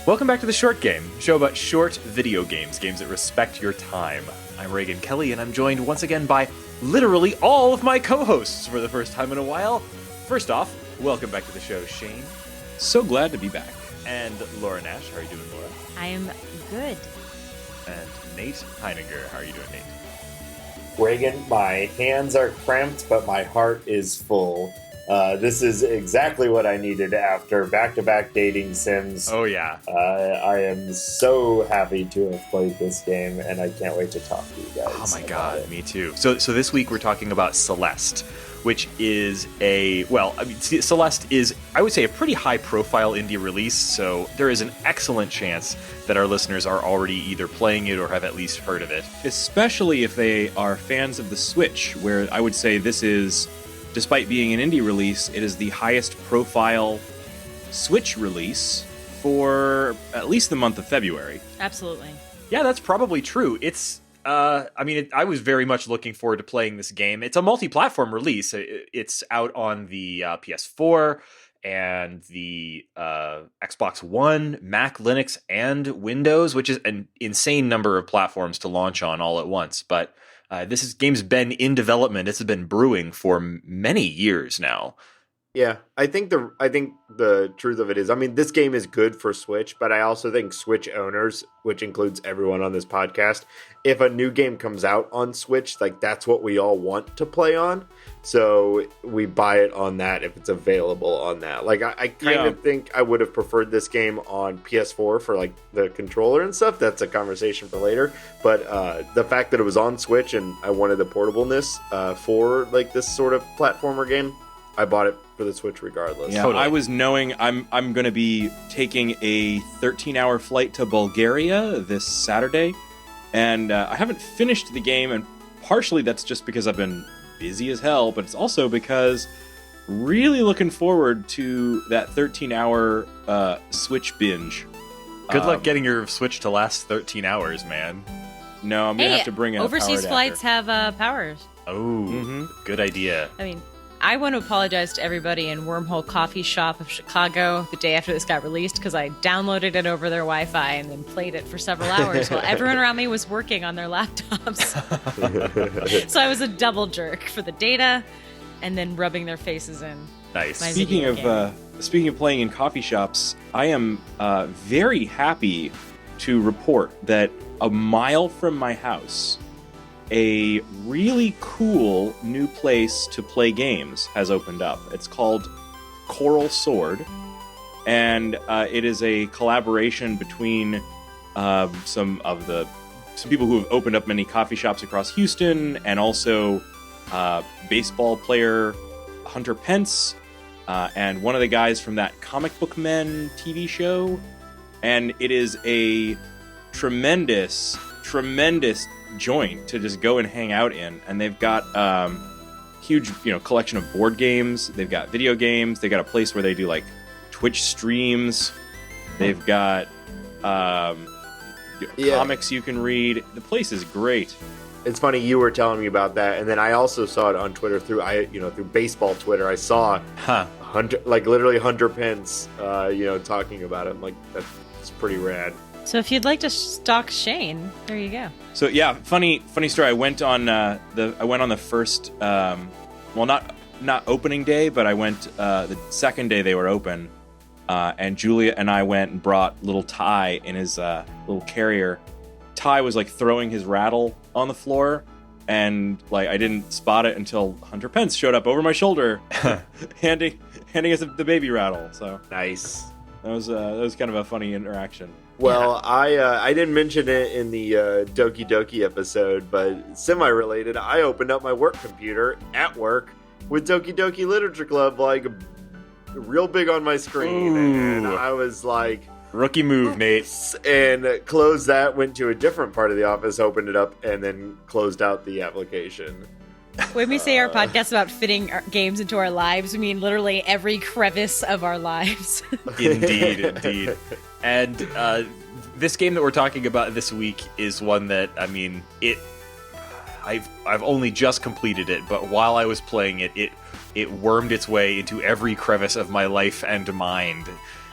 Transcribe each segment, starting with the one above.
Welcome back to The Short Game, a show about short video games, games that respect your time. I'm Reagan Kelly, and I'm joined once again by literally all of my co-hosts for the first time in a while. First off, welcome back to the show, Shane. So glad to be back. And Laura Nash. How are you doing, Laura? I am good. And Nate Heiniger. How are you doing, Nate? Reagan, my hands are cramped, but my heart is full. This is exactly what I needed after back-to-back dating sims. Oh, yeah. I am so happy to have played this game, and I can't wait to talk to you guys. Oh, my God. Me too. So this week we're talking about Celeste, which is Celeste is, I would say, a pretty high-profile indie release, so there is an excellent chance that our listeners are already either playing it or have at least heard of it. Especially if they are fans of the Switch, where I would say this is, despite being an indie release, it is the highest profile Switch release for at least the month of February. Absolutely. Yeah, that's probably true. It's, I was very much looking forward to playing this game. It's a multi-platform release. It's out on the PS4 and the Xbox One, Mac, Linux, and Windows, which is an insane number of platforms to launch on all at once. But game's been in development. It's been brewing for many years now. Yeah, I think the truth of it is, this game is good for Switch, but I also think Switch owners, which includes everyone on this podcast, if a new game comes out on Switch, that's what we all want to play on. So we buy it on that if it's available on that. I kind of think I would have preferred this game on PS4 for the controller and stuff. That's a conversation for later. But the fact that it was on Switch and I wanted the portableness for this sort of platformer game, I bought it for the Switch regardless. Yeah, totally. I was knowing I'm going to be taking a 13-hour flight to Bulgaria this Saturday, and I haven't finished the game, and partially that's just because I've been busy as hell, but it's also because really looking forward to that 13-hour Switch binge. Good luck getting your Switch to last 13 hours, man. No, I'm going to have to bring a overseas flights have powers. Oh, Good idea. I want to apologize to everybody in Wormhole Coffee Shop of Chicago the day after this got released because I downloaded it over their Wi-Fi and then played it for several hours while everyone around me was working on their laptops. So I was a double jerk for the data and then rubbing their faces in. Nice. Speaking of playing in coffee shops, I am very happy to report that a mile from my house, a really cool new place to play games has opened up. It's called Coral Sword, and it is a collaboration between some people who have opened up many coffee shops across Houston, and also baseball player Hunter Pence, and one of the guys from that Comic Book Men TV show. And it is a tremendous joint to just go and hang out in, and they've got huge collection of board games. They've got video games. They got a place where they do Twitch streams. They've got comics you can read. The place is great. It's funny you were telling me about that, and then I also saw it on Twitter through baseball Twitter. I saw Hunter, literally Hunter Pence, talking about it. That's pretty rad. So if you'd like to stalk Shane, there you go. So yeah, funny story. I went on the first, not opening day, but I went the second day they were open, and Julia and I went and brought little Ty in his little carrier. Ty was throwing his rattle on the floor, and I didn't spot it until Hunter Pence showed up over my shoulder, handing us the baby rattle. So nice. That was kind of a funny interaction. Well, yeah. I didn't mention it in the Doki Doki episode, but semi-related, I opened up my work computer at work with Doki Doki Literature Club, real big on my screen. Ooh. And I was like... Rookie move, Nate. And closed that, went to a different part of the office, opened it up, and then closed out the application. When we say our podcast about fitting our games into our lives, we mean literally every crevice of our lives. Indeed. And this game that we're talking about this week is one that, I've only just completed it, but while I was playing it, it wormed its way into every crevice of my life and mind.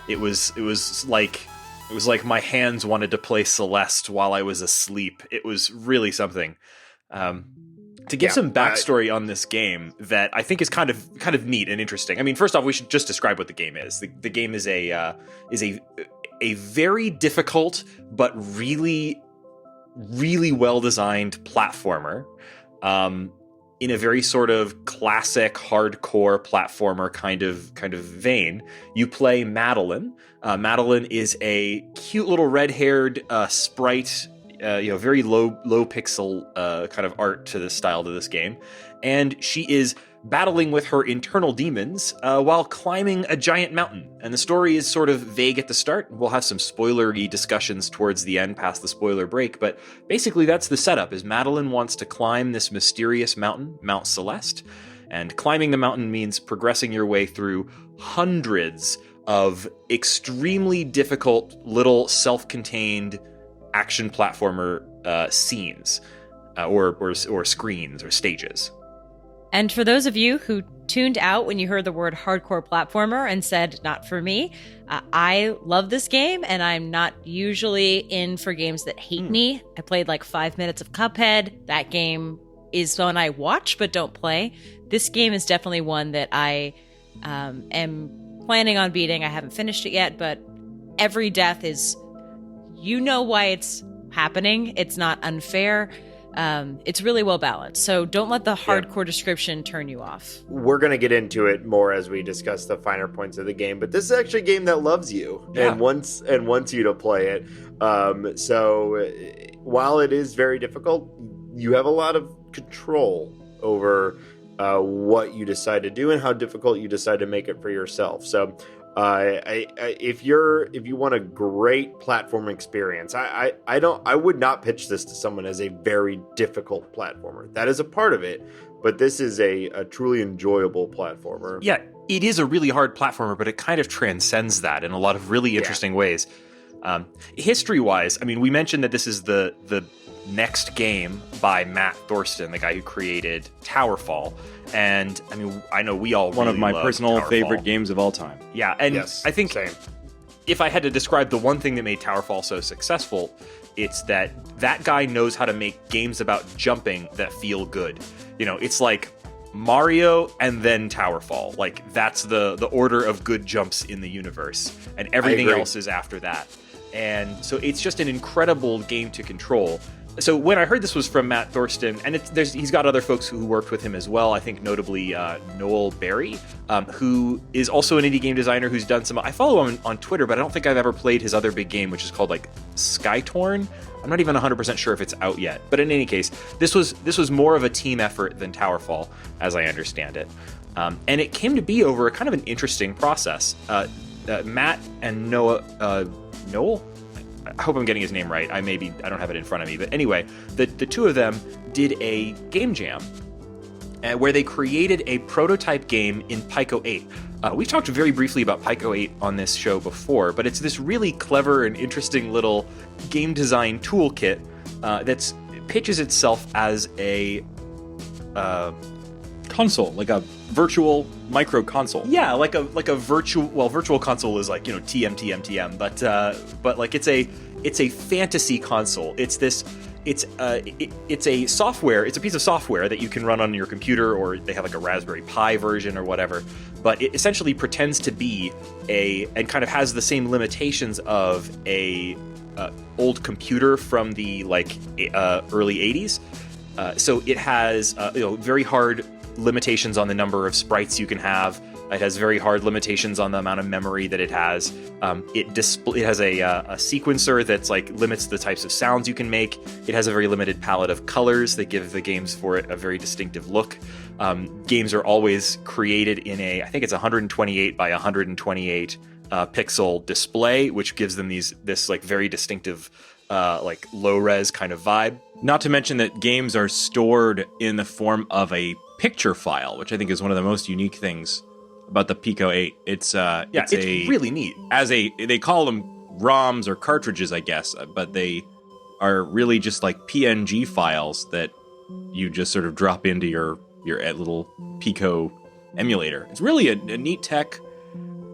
It was like It was like my hands wanted to play Celeste while I was asleep. It was really something. To give some backstory on this game that I think is kind of neat and interesting. I mean, first off, we should just describe what the game is. The game is a very difficult but really well designed platformer. In a very sort of classic hardcore platformer kind of vein. You play Madeline. Madeline is a cute little red-haired sprite, very low pixel kind of art to this style to this game, and she is battling with her internal demons while climbing a giant mountain. And the story is sort of vague at the start. We'll have some spoilery discussions towards the end past the spoiler break, but basically that's the setup, is Madeline wants to climb this mysterious mountain, Mount Celeste, and climbing the mountain means progressing your way through hundreds of extremely difficult little self-contained action platformer scenes or screens or stages. And for those of you who tuned out when you heard the word hardcore platformer and said, not for me, I love this game, and I'm not usually in for games that hate me. I played like 5 minutes of Cuphead. That game is one I watch but don't play. This game is definitely one that I am planning on beating. I haven't finished it yet, but every death is, you know why it's happening. It's not unfair. It's really well balanced. So don't let the hardcore description turn you off. We're going to get into it more as we discuss the finer points of the game, but this is actually a game that loves you and wants you to play it. So while it is very difficult, you have a lot of control over what you decide to do and how difficult you decide to make it for yourself. So if you want a great platform experience, I would not pitch this to someone as a very difficult platformer. That is a part of it, but this is a truly enjoyable platformer. Yeah, it is a really hard platformer, but it kind of transcends that in a lot of really interesting ways. History-wise, I mean, we mentioned that this is the next game by Matt Thorsten, the guy who created Towerfall. And I mean, I know we all one really of my love personal Towerfall. favorite games of all time. Yeah, and Yes, I think same. If I had to describe the one thing that made Towerfall so successful, it's that guy knows how to make games about jumping that feel good. You know, it's like Mario and then Towerfall. Like, that's the order of good jumps in the universe, and everything else is after that. And so it's just an incredible game to control. So when I heard this was from Matt Thorsten, and he's got other folks who worked with him as well, I think notably Noel Berry, who is also an indie game designer who's done some... I follow him on Twitter, but I don't think I've ever played his other big game, which is called like Skytorn. I'm not even 100% sure if it's out yet. But in any case, this was more of a team effort than Towerfall, as I understand it. And it came to be over a kind of an interesting process. Matt and Noel... I hope I'm getting his name right. I don't have it in front of me. But anyway, the two of them did a game jam where they created a prototype game in Pico 8. We've talked very briefly about Pico 8 on this show before, but it's this really clever and interesting little game design toolkit that pitches itself as a... console, like a virtual micro console. Yeah, like a virtual console is like, you know, TM, but like it's a fantasy console. It's a software. It's a piece of software that you can run on your computer, or they have like a Raspberry Pi version or whatever. But it essentially pretends to be and kind of has the same limitations of a old computer from the early 80s. So it has very hard limitations on the number of sprites you can have. It has very hard limitations on the amount of memory that it has. It has a sequencer that's like limits the types of sounds you can make. It has a very limited palette of colors that give the games for it a very distinctive look. Games are always created in I think it's 128 by 128 pixel display, which gives them this like very distinctive like low res kind of vibe. Not to mention that games are stored in the form of a picture file, which I think is one of the most unique things about the Pico 8. It's really neat. They call them ROMs or cartridges, I guess, but they are really just like PNG files that you just sort of drop into your little Pico emulator. It's really a neat tech,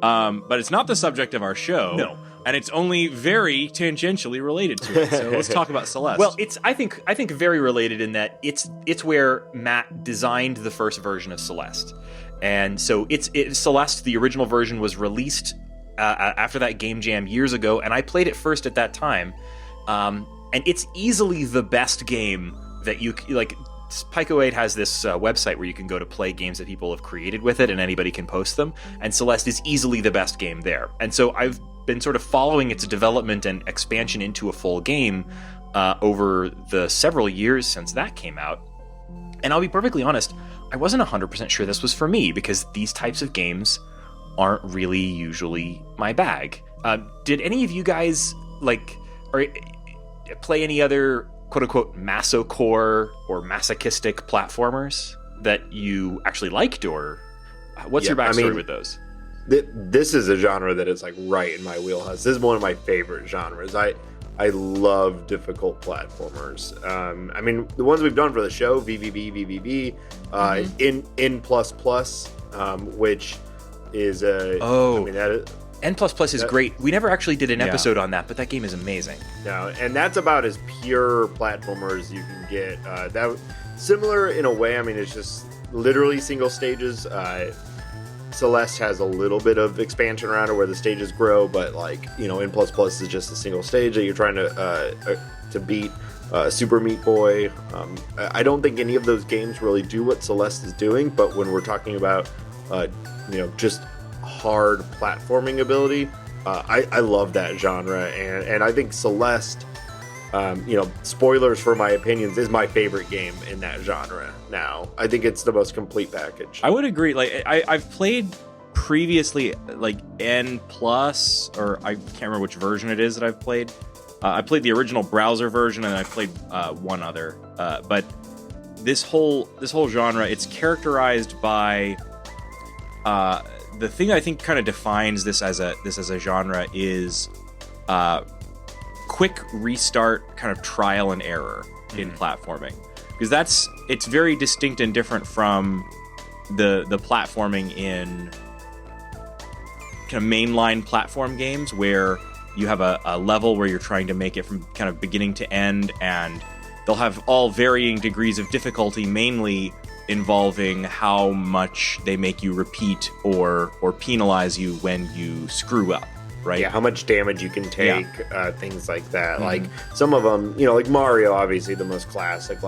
but it's not the subject of our show. No. and it's only very tangentially related to it. So let's talk about Celeste. Well, it's I think very related in that it's where Matt designed the first version of Celeste, and so it's Celeste. The original version was released after that game jam years ago, and I played it first at that time, and it's easily the best game that you like. Pico 8 has this website where you can go to play games that people have created with it, and anybody can post them. And Celeste is easily the best game there. And so I've been sort of following its development and expansion into a full game over the several years since that came out. And I'll be perfectly honest, I wasn't 100% sure this was for me, because these types of games aren't really usually my bag. Did any of you guys play any other quote-unquote masocore or masochistic platformers that you actually liked, or what's your backstory with those? This is a genre that is like right in my wheelhouse. This is one of my favorite genres. I love difficult platformers. I mean, the ones we've done for the show, VVV, N++, which is N++ is great. We never actually did an episode on that, but that game is amazing. No, and that's about as pure platformer as you can get. That similar in a way. I mean, it's just literally single stages. Celeste has a little bit of expansion around it where the stages grow, but N++ is just a single stage that you're trying to beat. Super Meat Boy. I don't think any of those games really do what Celeste is doing, but when we're talking about just hard platforming ability, I love that genre, and I think Celeste, spoilers for my opinions, is my favorite game in that genre now. I think it's the most complete package. I would agree. I've played previously N+, or I can't remember which version it is that I've played. I played the original browser version, and I played one other. But this whole genre, it's characterized by the thing I think kind of defines this as a genre is quick restart, kind of trial and error in platforming, because it's very distinct and different from the platforming in kind of mainline platform games where you have a level where you're trying to make it from kind of beginning to end, and they'll have all varying degrees of difficulty, mainly involving how much they make you repeat or penalize you when you screw up, right? Yeah, how much damage you can take, things like that. Like some of them, like Mario, obviously the most classic.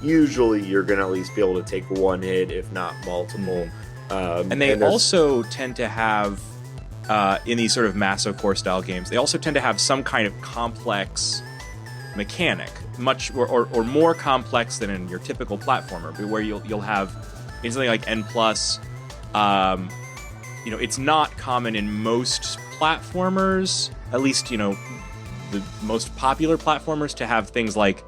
Usually you're gonna at least be able to take one hit, if not multiple. And they also tend to have, in these sort of masocore style games, they also tend to have some kind of complex mechanic, much or more complex than in your typical platformer, where you'll have in something like N+. It's not common in most platformers, at least the most popular platformers, to have things like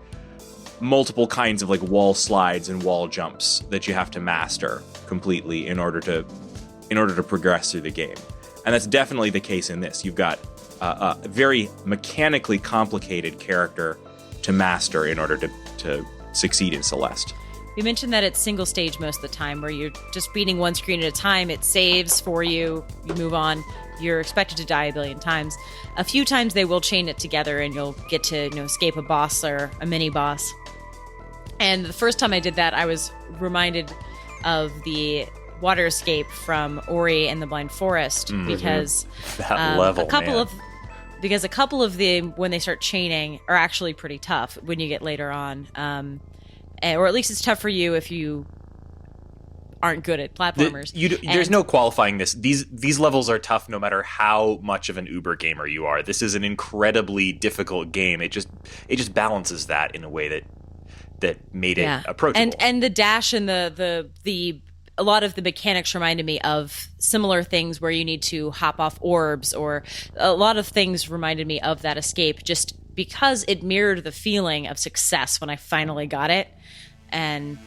multiple kinds of wall slides and wall jumps that you have to master completely in order to progress through the game. And that's definitely the case in this. You've got a very mechanically complicated character to master in order to succeed in Celeste. You mentioned that it's single stage most of the time, where you're just beating one screen at a time. It saves for you. You move on. You're expected to die a billion times. A few times they will chain it together, and you'll get to escape a boss or a mini boss. And the first time I did that, I was reminded of the water escape from Ori and the Blind Forest, because that level, because a couple of them, when they start chaining, are actually pretty tough when you get later on. Or at least it's tough for you if you aren't good at platformers. There's no qualifying this. These levels are tough no matter how much of an uber gamer you are. This is an incredibly difficult game. It just balances that in a way that made it approachable. And the dash and the a lot of the mechanics reminded me of similar things where you need to hop off orbs, or a lot of things reminded me of that escape, just because it mirrored the feeling of success when I finally got it. And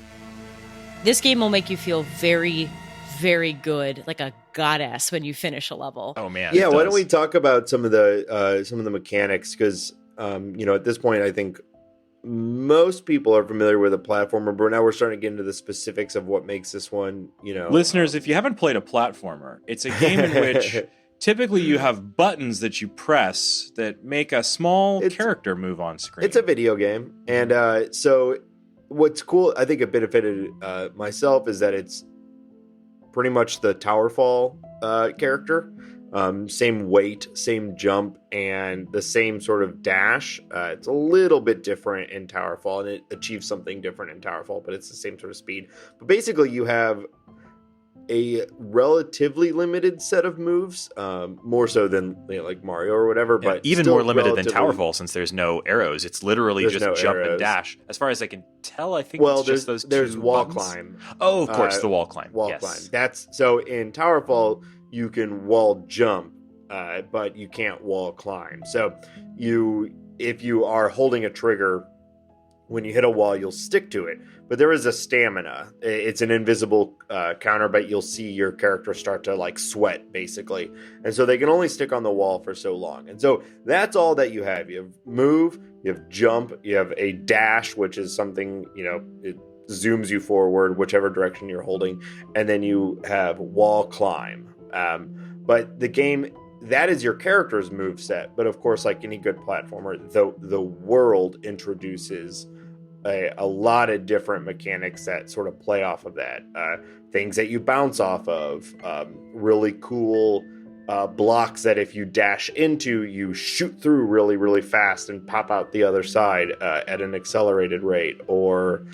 this game will make you feel very, very good, like a goddess, when you finish a level. Oh man. Yeah, why don't we talk about some of the mechanics, because at this point I think most people are familiar with a platformer, but now we're starting to get into the specifics of what makes this one, Listeners, if you haven't played a platformer, it's a game in which typically you have buttons that you press that make a small character move on screen. It's a video game, and so what's cool, I think it benefited myself, is that it's pretty much the Towerfall character. Same weight, same jump, and the same sort of dash. It's a little bit different in Towerfall, and it achieves something different in Towerfall, but it's the same sort of speed. But basically, you have a relatively limited set of moves, more so than like Mario or whatever, but even still more limited than relatively- Towerfall, since there's no arrows. It's literally just no jump arrows. and dash. As far as I can tell, I think it's just those there's two wall buttons. climb. Oh, of course, the wall climb. Wall Yes. climb. That's so in Towerfall you can wall jump, but you can't wall climb. So if you are holding a trigger, when you hit a wall, you'll stick to it. But there is a stamina. It's an invisible counter, but you'll see your character start to like sweat, basically. And so they can only stick on the wall for so long. And so that's all that you have. You have move, you have jump, you have a dash, which is something, it zooms you forward, whichever direction you're holding. And then you have wall climb. But the game, that is your character's move set. But of course, like any good platformer, the world introduces a lot of different mechanics that sort of play off of that. Things that you bounce off of, really cool blocks that if you dash into, you shoot through really, really fast and pop out the other side at an accelerated rate, or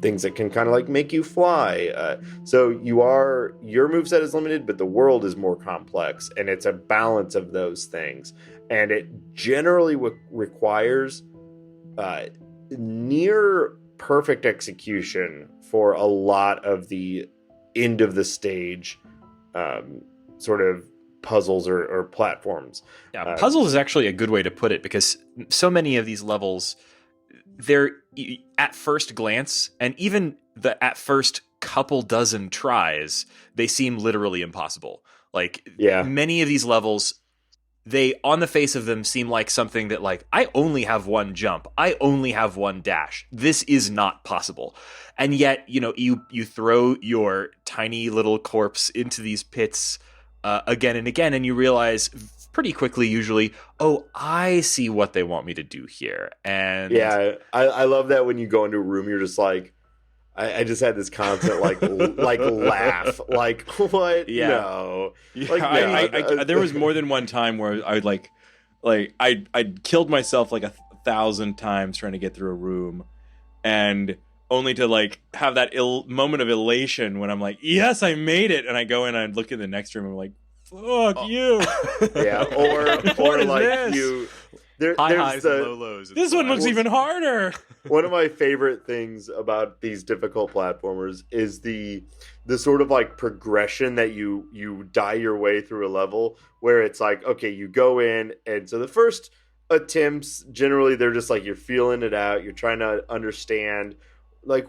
things that can kind of like make you fly. So your moveset is limited, but the world is more complex, and it's a balance of those things. And it generally requires near perfect execution for a lot of the end of the stage sort of puzzles or platforms. Yeah, puzzles is actually a good way to put it, because so many of these levels, they're at first glance, and even at first couple dozen tries, they seem literally impossible. Like, many of these levels, they, on the face of them, seem like something that, like, I only have one jump, I only have one dash. This is not possible. And yet, you throw your tiny little corpse into these pits again and again, and you realize pretty quickly, usually, oh, I see what they want me to do here. And yeah, I love that when you go into a room, you're just like, I just had this constant like laugh, like, what? Yeah. No, Yeah, like, no. there was more than one time where I would I'd killed myself like 1,000 times trying to get through a room, and only to like have that moment of elation when I'm like, yes, I made it, and I go in and I look in the next room and I'm like, fuck you. Yeah, or is like this? there's high highs and the, low lows. This one looks even harder. one of my favorite things about these difficult platformers is the sort of like progression that you die your way through a level, where it's like, okay, you go in, and so the first attempts, generally they're just like, you're feeling it out, you're trying to understand like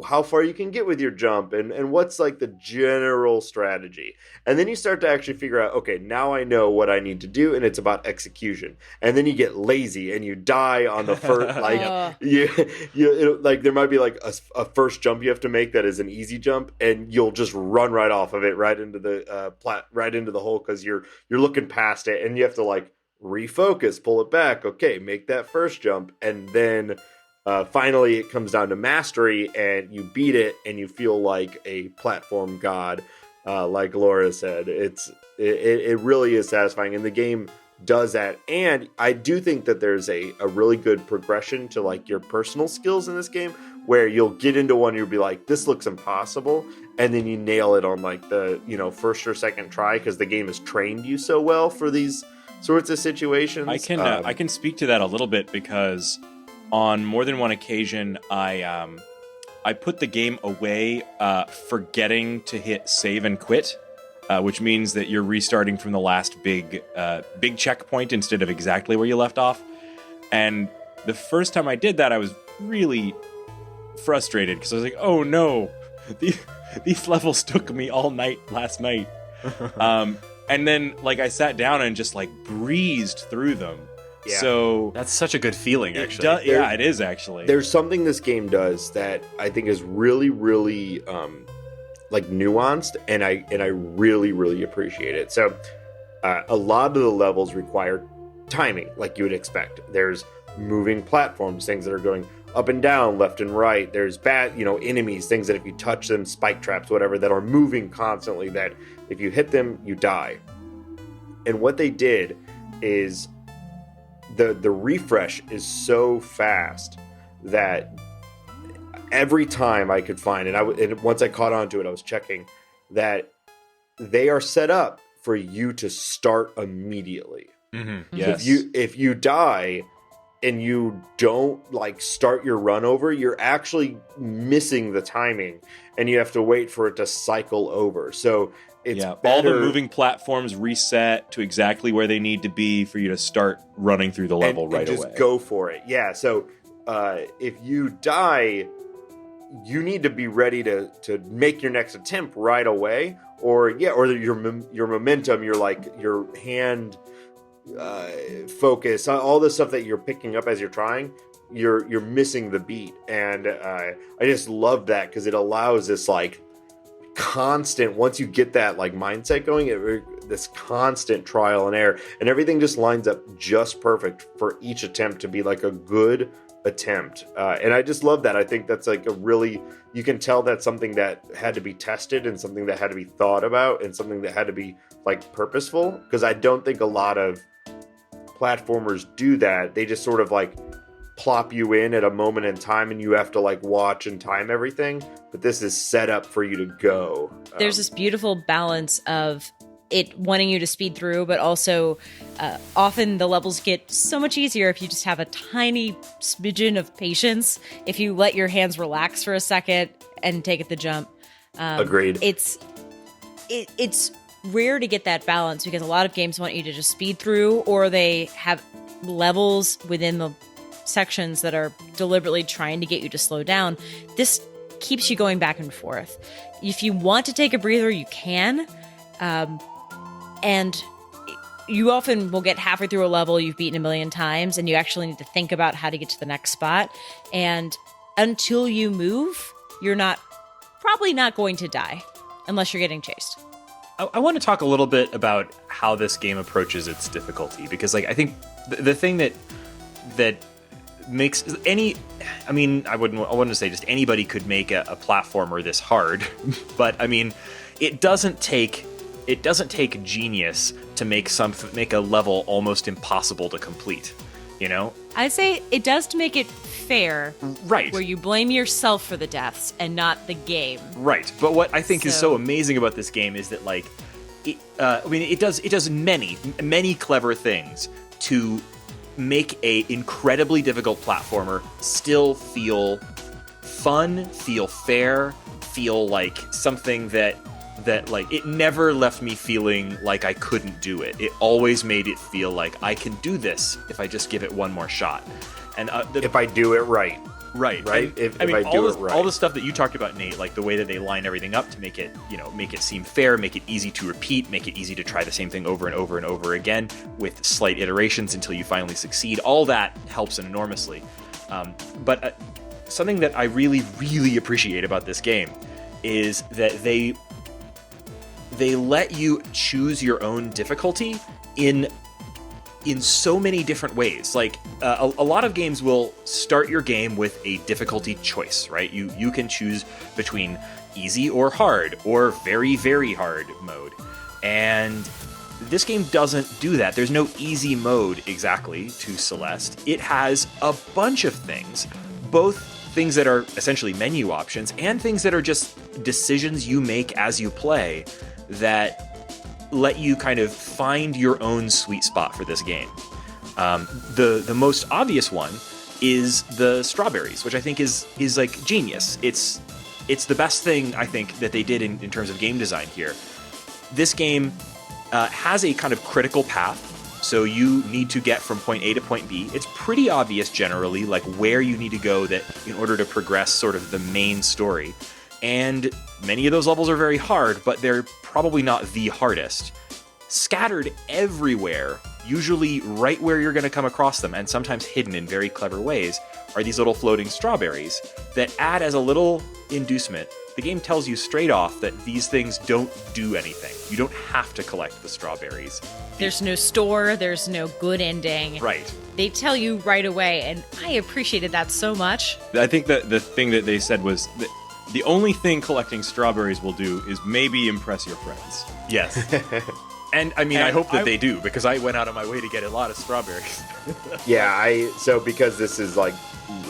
how far you can get with your jump, and what's like the general strategy. And then you start to actually figure out, okay, now I know what I need to do, and it's about execution. And then you get lazy and you die on the first, like like there might be like a first jump you have to make that is an easy jump, and you'll just run right off of it, right into the right into the hole, because you're looking past it, and you have to like refocus, pull it back. Okay, make that first jump, and then finally it comes down to mastery, and you beat it, and you feel like a platform god, like Laura said. It really is satisfying, and the game does that. And I do think that there's a really good progression to like your personal skills in this game, where you'll get into one, you'll be like, this looks impossible, and then you nail it on like the first or second try, because the game has trained you so well for these sorts of situations. I can speak to that a little bit, because on more than one occasion, I put the game away, forgetting to hit save and quit, which means that you're restarting from the last big checkpoint instead of exactly where you left off. And the first time I did that, I was really frustrated, because I was like, oh no, these levels took me all night last night. And then like I sat down and just like breezed through them. Yeah. So That's such a good feeling, actually. yeah, it is actually. There's something this game does that I think is really, really like nuanced, and I really, really appreciate it. So A lot of the levels require timing, like you would expect. There's moving platforms, things that are going up and down, left and right. There's bad, enemies, things that if you touch them, spike traps, whatever, that are moving constantly, that if you hit them, you die. And what they did is the refresh is so fast that every time I could find, and once I caught on to it, I was checking that they are set up for you to start immediately. Mm-hmm. Yes. If you die and you don't start your run over, you're actually missing the timing, and you have to wait for it to cycle over. So it's all better, the moving platforms reset to exactly where they need to be for you to start running through the level right and just away. go for it. Yeah. So if you die, you need to be ready to make your next attempt right away, or your momentum, your hand focus, all the stuff that you're picking up as you're trying, you're missing the beat. And I just love that because it allows this constant, once you get that mindset going, this constant trial and error, and everything just lines up just perfect for each attempt to be a good attempt. And I just love that. I think that's you can tell that's something that had to be tested and something that had to be thought about and something that had to be purposeful, because I don't think a lot of platformers do that. They just sort of plop you in at a moment in time and you have to watch and time everything, but this is set up for you to go. There's this beautiful balance of it wanting you to speed through, but also often the levels get so much easier if you just have a tiny smidgen of patience, if you let your hands relax for a second and take the jump. Agreed. It's rare to get that balance because a lot of games want you to just speed through, or they have levels within the sections that are deliberately trying to get you to slow down. This keeps you going back and forth. If you want to take a breather, you can. And you often will get halfway through a level you've beaten a million times, and you actually need to think about how to get to the next spot. And until you move, you're probably not going to die unless you're getting chased. I want to talk a little bit about how this game approaches its difficulty, because I think the thing that makes I wouldn't say just anybody could make a platformer this hard, but it doesn't take genius to make a level almost impossible to complete, I'd say it does to make it fair, right, where you blame yourself for the deaths and not the game, right. But what I think is so amazing about this game is that it does many clever things to make a incredibly difficult platformer still feel fun, feel fair, feel like something that it never left me feeling like I couldn't do it. It always made it feel like I can do this if I just give it one more shot. And if I do it right. Right. If I do it right. All the stuff that you talked about, Nate, the way that they line everything up to make it seem fair, make it easy to repeat, make it easy to try the same thing over and over and over again with slight iterations until you finally succeed. All that helps enormously. But something that I really, really appreciate about this game is that they let you choose your own difficulty in so many different ways. A lot of games will start your game with a difficulty choice, right? You can choose between easy or hard or very, very hard mode. And this game doesn't do that. There's no easy mode exactly to Celeste. It has a bunch of things, both things that are essentially menu options and things that are just decisions you make as you play that let you kind of find your own sweet spot for this game. The most obvious one is the strawberries, which I think is genius. It's the best thing I think that they did in terms of game design here. This game has a kind of critical path, so you need to get from point A to point B. It's pretty obvious generally, where you need to go that in order to progress sort of the main story. And many of those levels are very hard, but they're probably not the hardest. Scattered everywhere, usually right where you're going to come across them, and sometimes hidden in very clever ways, are these little floating strawberries that add as a little inducement the game tells you straight off that these things don't do anything. You don't have to collect the strawberries. There's no store, there's no good ending. Right. They tell you right away, and I appreciated that so much. I think that the thing that they said was that the only thing collecting strawberries will do is maybe impress your friends. Yes. And I mean, I hope that they do, because I went out of my way to get a lot of strawberries. Yeah, so because this is like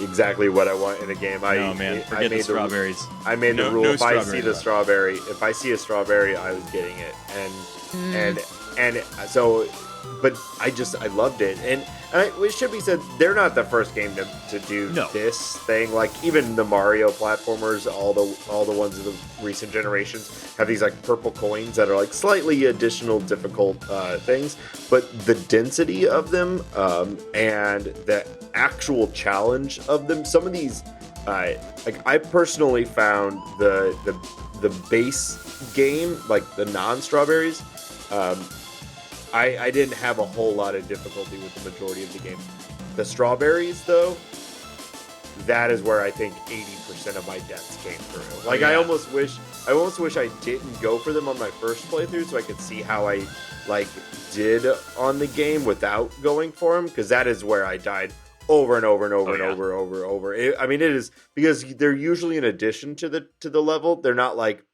exactly what I want in a game. Forget the strawberries. I made the rule: if I see a strawberry, I was getting it, and so, but I loved it, and it should be said, they're not the first game to do this thing. Like even the Mario platformers, all the ones of the recent generations have these like purple coins that are like slightly additional difficult things, but the density of them and the actual challenge of them, some of these, like I personally found the base game, like the non-strawberries, I didn't have a whole lot of difficulty with the majority of the game. The strawberries, though, that is where I think 80% of my deaths came through. Like, I almost wish I didn't go for them on my first playthrough so I could see how I, like, did on the game without going for them, because that is where I died over and over and over and over. It is because they're usually an addition to the level. They're not like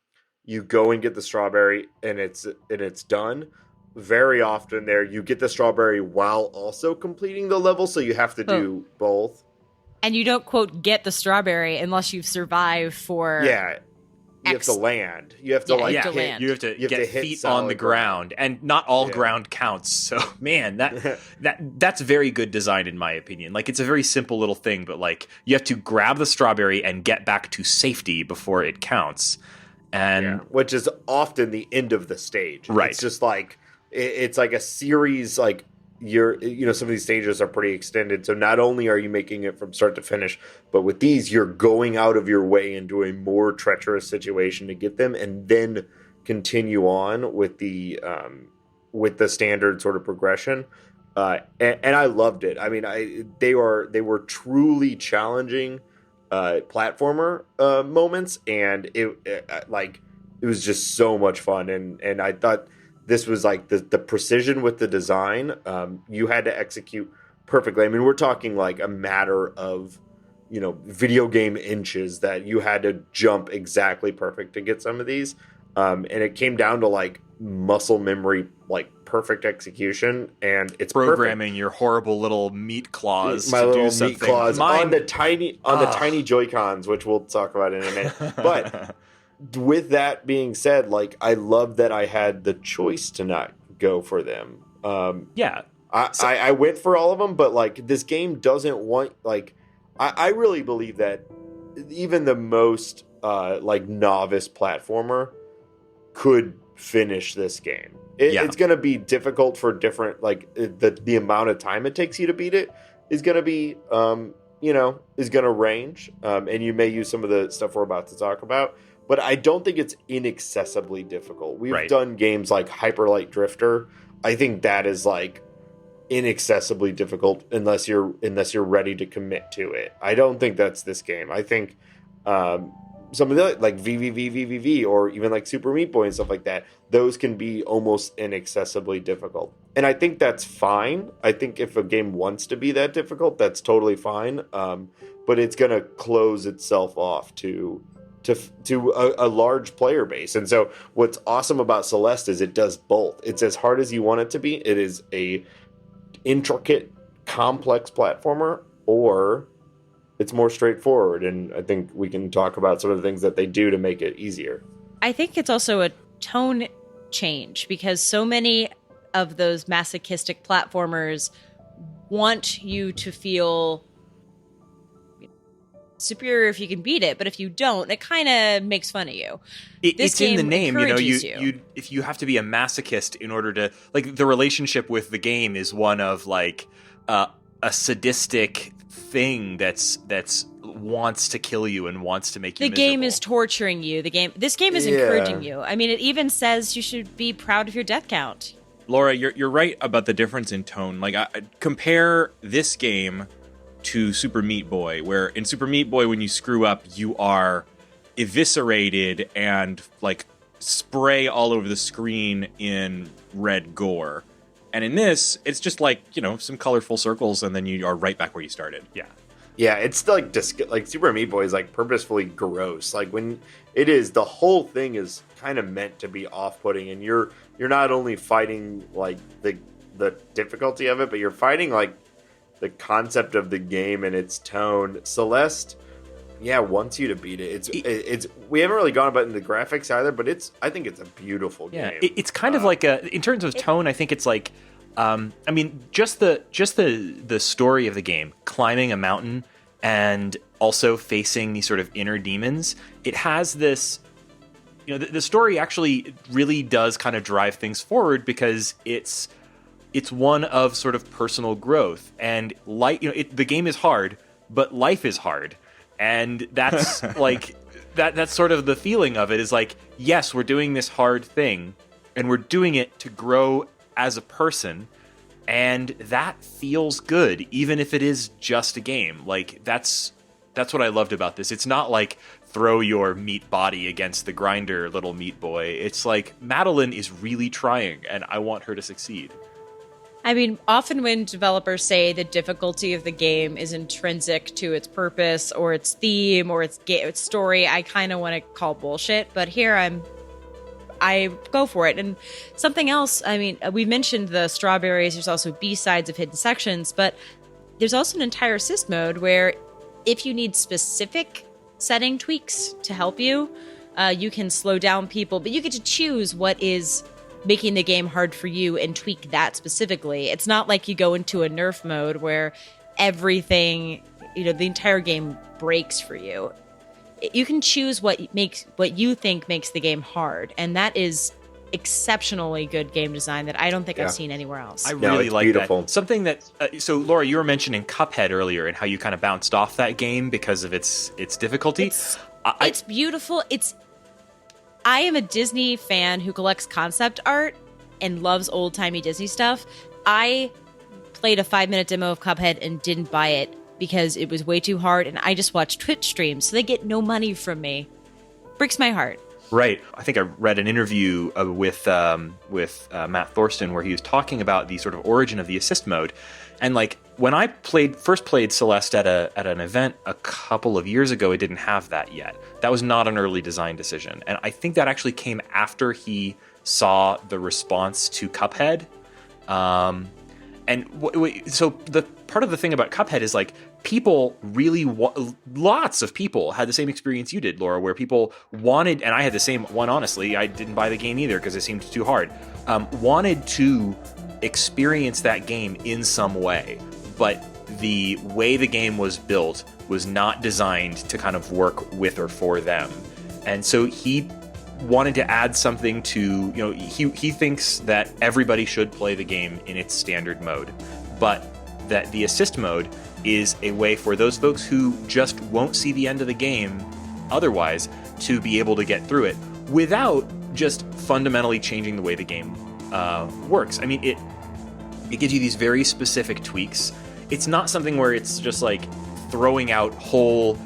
you go and get the strawberry and it's done. Very often there you get the strawberry while also completing the level, so you have to do both. And you don't, quote, get the strawberry unless you've survived for you have to land. You have to land. You have to get feet on the ground, and not all ground counts. So, man, that's very good design in my opinion. Like, it's a very simple little thing, but like you have to grab the strawberry and get back to safety before it counts, and which is often the end of the stage. Right. It's just like it's like a series. Like some of these stages are pretty extended, so not only are you making it from start to finish, but with these you're going out of your way into a more treacherous situation to get them, and then continue on with the standard sort of progression. And I loved it. I mean, they were truly challenging platformer moments, and it was just so much fun, and I thought this was like the precision with the design. You had to execute perfectly. I mean, we're talking like a matter of, video game inches that you had to jump exactly perfect to get some of these. And it came down to like muscle memory, like perfect execution. And it's programming perfect. Your horrible little meat claws My to little do something. meat claws on the tiny Joy-Cons, which we'll talk about in a minute. But with that being said, like, I love that I had the choice to not go for them. I went for all of them, but like this game doesn't want, like, I really believe that even the most like novice platformer could finish this game. It's going to be difficult for different, like the amount of time it takes you to beat it is going to be is going to range, and you may use some of the stuff we're about to talk about. But I don't think it's inaccessibly difficult. We've done games like Hyper Light Drifter. I think that is like inaccessibly difficult unless you're ready to commit to it. I don't think that's this game. I think some of the like VVVVVV or even like Super Meat Boy and stuff like that, those can be almost inaccessibly difficult. And I think that's fine. I think if a game wants to be that difficult, that's totally fine. But it's going to close itself off to a large player base. And so what's awesome about Celeste is it does both. It's as hard as you want it to be. It is a intricate, complex platformer, or it's more straightforward. And I think we can talk about some of the things that they do to make it easier. I think it's also a tone change, because so many of those masochistic platformers want you to feel superior if you can beat it, but if you don't, it kind of makes fun of you. It's in the name, you if you have to be a masochist in order to, like, the relationship with the game is one of like a sadistic thing that's wants to kill you and wants to make you miserable. Game is torturing you. This game is encouraging you. I mean, it even says you should be proud of your death count. Laura, you're right about the difference in tone. Like, I compare this game to Super Meat Boy, where in Super Meat Boy, when you screw up, you are eviscerated and like spray all over the screen in red gore. And in this, it's just like, some colorful circles, and then you are right back where you started. Yeah. Yeah, it's like Super Meat Boy is like purposefully gross. Like when it is, the whole thing is kind of meant to be off-putting, and you're not only fighting like the difficulty of it, but you're fighting like the concept of the game and its tone. Celeste, wants you to beat it. It's we haven't really gone about it in the graphics either, but I think it's a beautiful game. It's kind of like in terms of tone, I think it's like, just the story of the game, climbing a mountain and also facing these sort of inner demons. It has this, the story actually really does kind of drive things forward because it's one of sort of personal growth, and the game is hard, but life is hard. And that's like that's sort of the feeling of it, is like, yes, we're doing this hard thing and we're doing it to grow as a person, and that feels good even if it is just a game. Like that's what I loved about this. It's not like throw your meat body against the grinder, little meat boy. It's like Madeline is really trying and I want her to succeed. I mean, often when developers say the difficulty of the game is intrinsic to its purpose or its theme or its story, I kind of want to call bullshit. But here I go for it. And something else, I mean, we mentioned the strawberries. There's also B-sides of hidden sections, but there's also an entire assist mode where if you need specific setting tweaks to help you, you can slow down people, but you get to choose what is making the game hard for you and tweak that specifically. It's not like you go into a nerf mode where everything, the entire game breaks for you. You can choose what you think makes the game hard, and that is exceptionally good game design that I don't think I've seen anywhere else. I really like beautiful. that. Something that so Laura, you were mentioning Cuphead earlier and how you kind of bounced off that game because of its difficulty. It's beautiful. I am a Disney fan who collects concept art and loves old-timey Disney stuff. I played a 5-minute demo of Cuphead and didn't buy it because it was way too hard, and I just watched Twitch streams, so they get no money from me. Breaks my heart. Right. I think I read an interview with Matt Thorsten where he was talking about the sort of origin of the assist mode. And like when I first played Celeste at an event a couple of years ago, it didn't have that yet. That was not an early design decision. And I think that actually came after he saw the response to Cuphead. So the part of the thing about Cuphead is like people really lots of people had the same experience you did, Laura, where people wanted, and I had the same one, honestly, I didn't buy the game either because it seemed too hard, wanted to experience that game in some way, but the way the game was built was not designed to kind of work with or for them. And so he wanted to add something to, he thinks that everybody should play the game in its standard mode, but that the assist mode is a way for those folks who just won't see the end of the game otherwise to be able to get through it without just fundamentally changing the way the game works. I mean, it gives you these very specific tweaks. It's not something where it's just like throwing out whole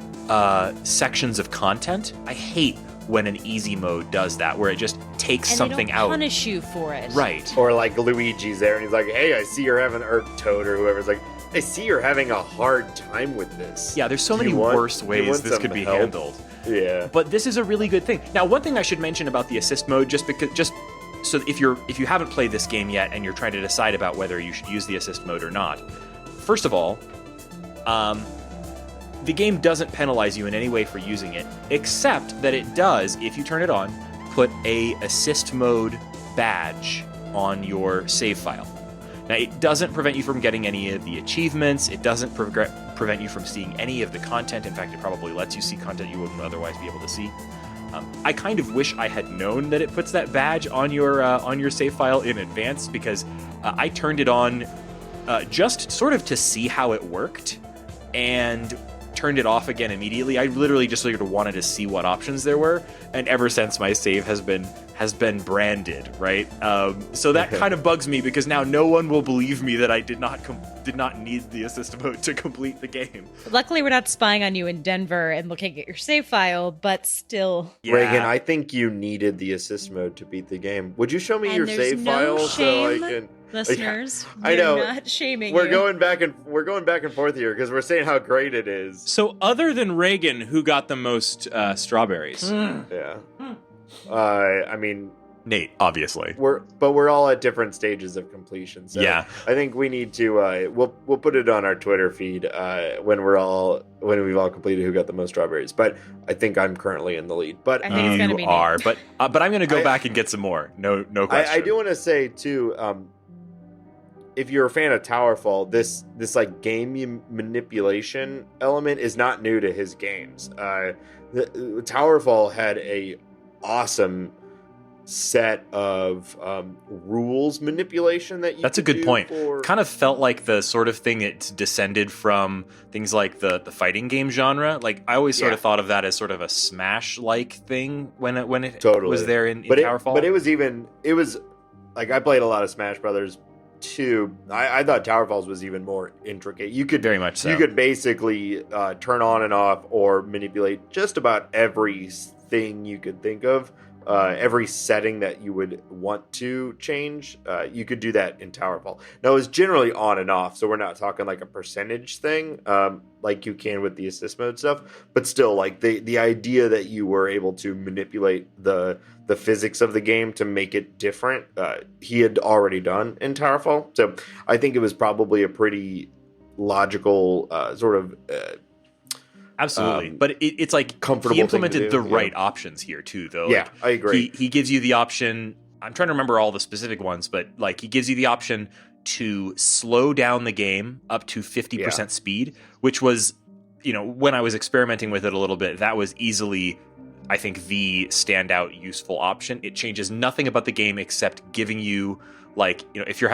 sections of content. I hate when an easy mode does that, where it just takes something out. And punish you for it. Right. Or like Luigi's there and he's like, hey, I see you're having, or Toad or whoever's like, I see you're having a hard time with this. Yeah, there's so many worse ways this could be handled. Yeah. But this is a really good thing. Now, one thing I should mention about the assist mode, just so if you haven't played this game yet and you're trying to decide about whether you should use the assist mode or not, first of all, the game doesn't penalize you in any way for using it, except that it does, if you turn it on, put a assist mode badge on your save file. Now, it doesn't prevent you from getting any of the achievements. It doesn't prevent you from seeing any of the content. In fact, it probably lets you see content you wouldn't otherwise be able to see. I kind of wish I had known that it puts that badge on your save file in advance, because I turned it on just sort of to see how it worked, and turned it off again immediately. I literally just sort of wanted to see what options there were, and ever since my save has been has been branded, right? So that kind of bugs me because now no one will believe me that I did not need the assist mode to complete the game. Luckily, we're not spying on you in Denver and looking at your save file, but still. Yeah. Reagan, I think you needed the assist mode to beat the game. Would you show me And your there's save no file shame, so I can? Listeners, I know. we're not shaming We're you. going back and forth here because we're saying how great it is. So other than Reagan, who got the most strawberries? Yeah. I mean, Nate, obviously. we're all at different stages of completion. So Yeah. I think we need to we'll put it on our Twitter feed when we've all completed who got the most strawberries. But I think I'm currently in the lead. But I think it's gonna You be are, Nate. but I'm going to go back and get some more. No question. I do want to say too, if you're a fan of Towerfall, this like game manipulation element is not new to his games. Towerfall had a awesome set of rules manipulation that you That's a could good do point. for- Kind of felt like the sort of thing it's descended from things like the fighting game genre. Like I always sort of thought of that as sort of a Smash-like thing when it Totally. was there in but Towerfall. But it was like I played a lot of Smash Brothers 2. I thought Towerfalls was even more intricate. You could very much so. You could basically turn on and off or manipulate just about everything you could think of. Every setting that you would want to change, you could do that in Towerfall. Now, it's generally on and off, so we're not talking like a percentage thing, like you can with the assist mode stuff. But still, like the idea that you were able to manipulate the physics of the game to make it different, he had already done in Towerfall. So I think it was probably a pretty logical sort of. Absolutely, but it's like comfortable he thing to implemented do, the yeah. right options here too, though. Yeah, Like, I agree. He gives you the option. I'm trying to remember all the specific ones, but like he gives you the option to slow down the game up to 50% speed, which was, when I was experimenting with it a little bit, that was easily, I think, the standout useful option. It changes nothing about the game except giving you, like, if your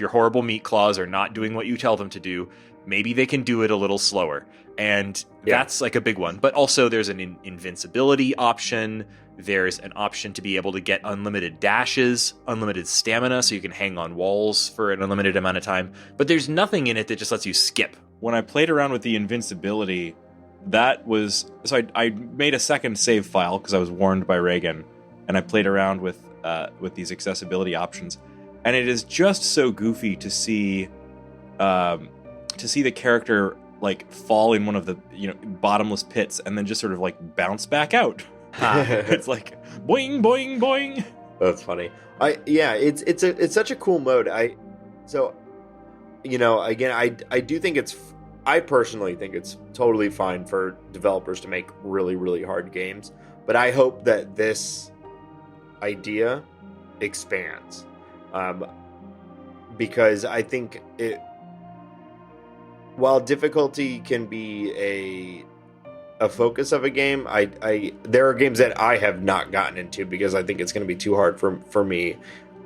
horrible meat claws are not doing what you tell them to do, maybe they can do it a little slower. And that's like a big one. But also there's an invincibility option. There's an option to be able to get unlimited dashes, unlimited stamina, so you can hang on walls for an unlimited amount of time. But there's nothing in it that just lets you skip. When I played around with the invincibility, that was... So I made a second save file because I was warned by Reagan, and I played around with these accessibility options. And it is just so goofy to see the character like fall in one of the bottomless pits and then just sort of like bounce back out. It's like boing boing boing. That's funny. It's such a cool mode. I do think I personally think it's totally fine for developers to make really, really hard games, but I hope that this idea expands. Because I think while difficulty can be a focus of a game, there are games that I have not gotten into because I think it's going to be too hard for me,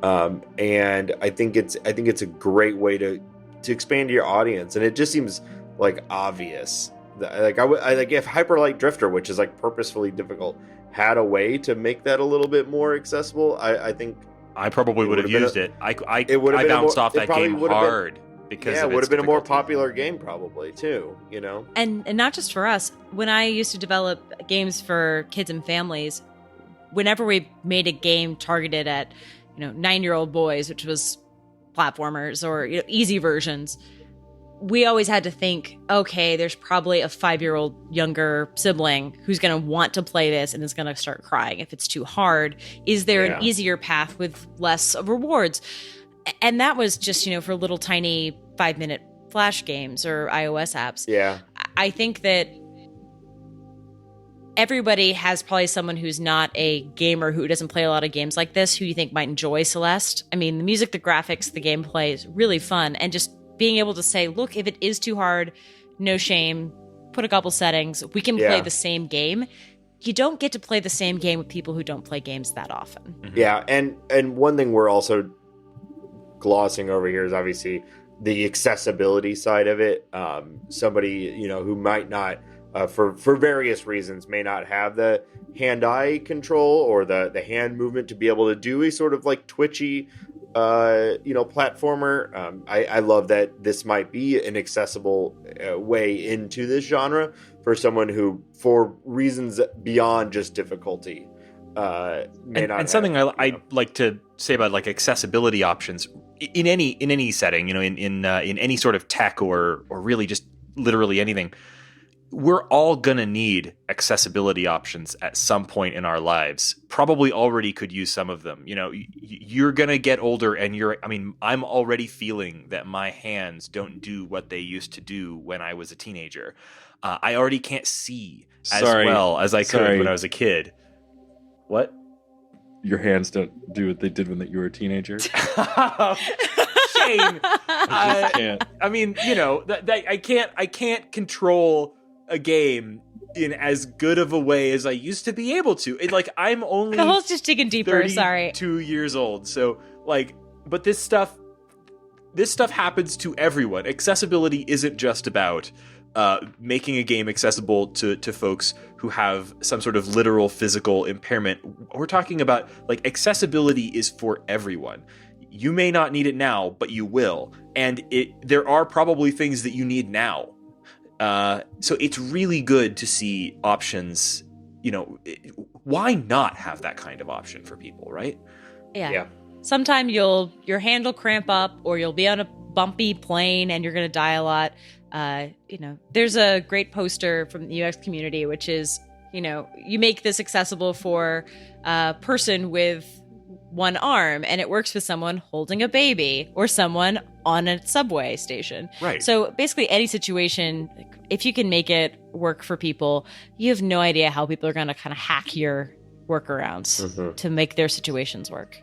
and I think it's a great way to expand your audience, and it just seems like obvious. Like I like if Hyper Light Drifter, which is like purposefully difficult, had a way to make that a little bit more accessible, I think. I probably would have used it. I bounced off that game hard because it would have been a more popular game probably too, And not just for us. When I used to develop games for kids and families, whenever we made a game targeted at 9-year-old boys, which was platformers or easy versions, we always had to think, okay, there's probably a 5-year-old younger sibling who's going to want to play this and is going to start crying if it's too hard. Is there an easier path with less rewards? And that was just, for little tiny 5-minute Flash games or iOS apps. Yeah. I think that everybody has probably someone who's not a gamer who doesn't play a lot of games like this who you think might enjoy Celeste. I mean, the music, the graphics, the gameplay is really fun. And just being able to say, look, if it is too hard, no shame, put a couple settings, we can play the same game. You don't get to play the same game with people who don't play games that often. Mm-hmm. Yeah, and one thing we're also glossing over here is obviously the accessibility side of it. Somebody, who might not for various reasons, may not have the hand-eye control or the hand movement to be able to do a sort of like twitchy, platformer. I love that this might be an accessible way into this genre for someone who, for reasons beyond just difficulty, may not. And something I like to say about like accessibility options in any setting, in any sort of tech or really just literally anything. We're all going to need accessibility options at some point in our lives. Probably already could use some of them. You're going to get older and I'm already feeling that my hands don't do what they used to do when I was a teenager. I already can't see as well as I could when I was a kid. What? Your hands don't do what they did when you were a teenager? Shane, I just can't. I can't control a game in as good of a way as I used to be able to. I'm only the hole's just digging deeper. Sorry, 2 years old. So but this stuff happens to everyone. Accessibility isn't just about making a game accessible to folks who have some sort of literal physical impairment. We're talking about accessibility is for everyone. You may not need it now, but you will. And there are probably things that you need now. So it's really good to see options. Why not have that kind of option for people, right? Yeah. Sometime your hand will cramp up, or you'll be on a bumpy plane and you're going to die a lot. There's a great poster from the UX community, which is, you make this accessible for a person with one arm, and it works with someone holding a baby or someone on a subway station. Right. So basically any situation, if you can make it work for people, you have no idea how people are going to kind of hack your workarounds to make their situations work.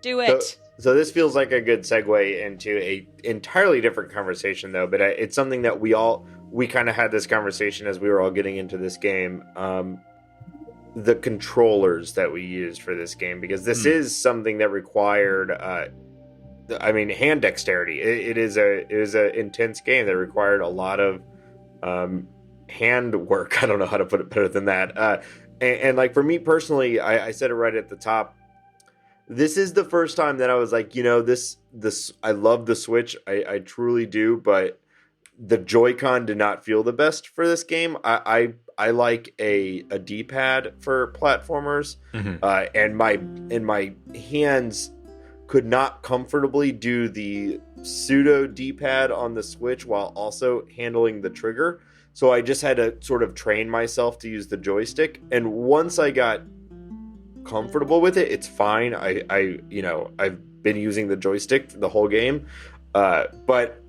Do it. So this feels like a good segue into a entirely different conversation, though. But it's something that we kind of had this conversation as we were all getting into this game. The controllers that we used for this game, because this is something that required, hand dexterity. It is a intense game that required a lot of hand work. I don't know how to put it better than that. And for me personally, I said it right at the top. This is the first time that I was like, this I love the Switch. I truly do, but the Joy-Con did not feel the best for this game. I like a D-pad for platformers, and my hands could not comfortably do the pseudo D-pad on the Switch while also handling the trigger. So I just had to sort of train myself to use the joystick. And once I got comfortable with it, it's fine. I've been using the joystick the whole game, but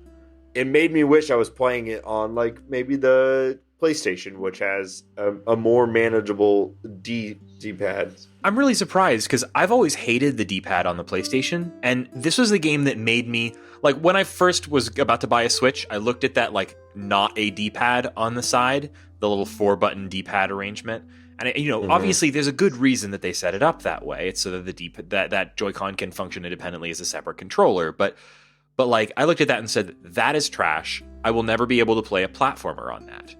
it made me wish I was playing it on maybe the PlayStation, which has a more manageable D-pad. I'm really surprised because I've always hated the D-pad on the PlayStation, and this was the game that made me when I first was about to buy a Switch, I looked at that not a D-pad on the side, the little 4-button D-pad arrangement. And obviously, there's a good reason that they set it up that way. It's so that that Joy-Con can function independently as a separate controller. But I looked at that and said, that is trash. I will never be able to play a platformer on that.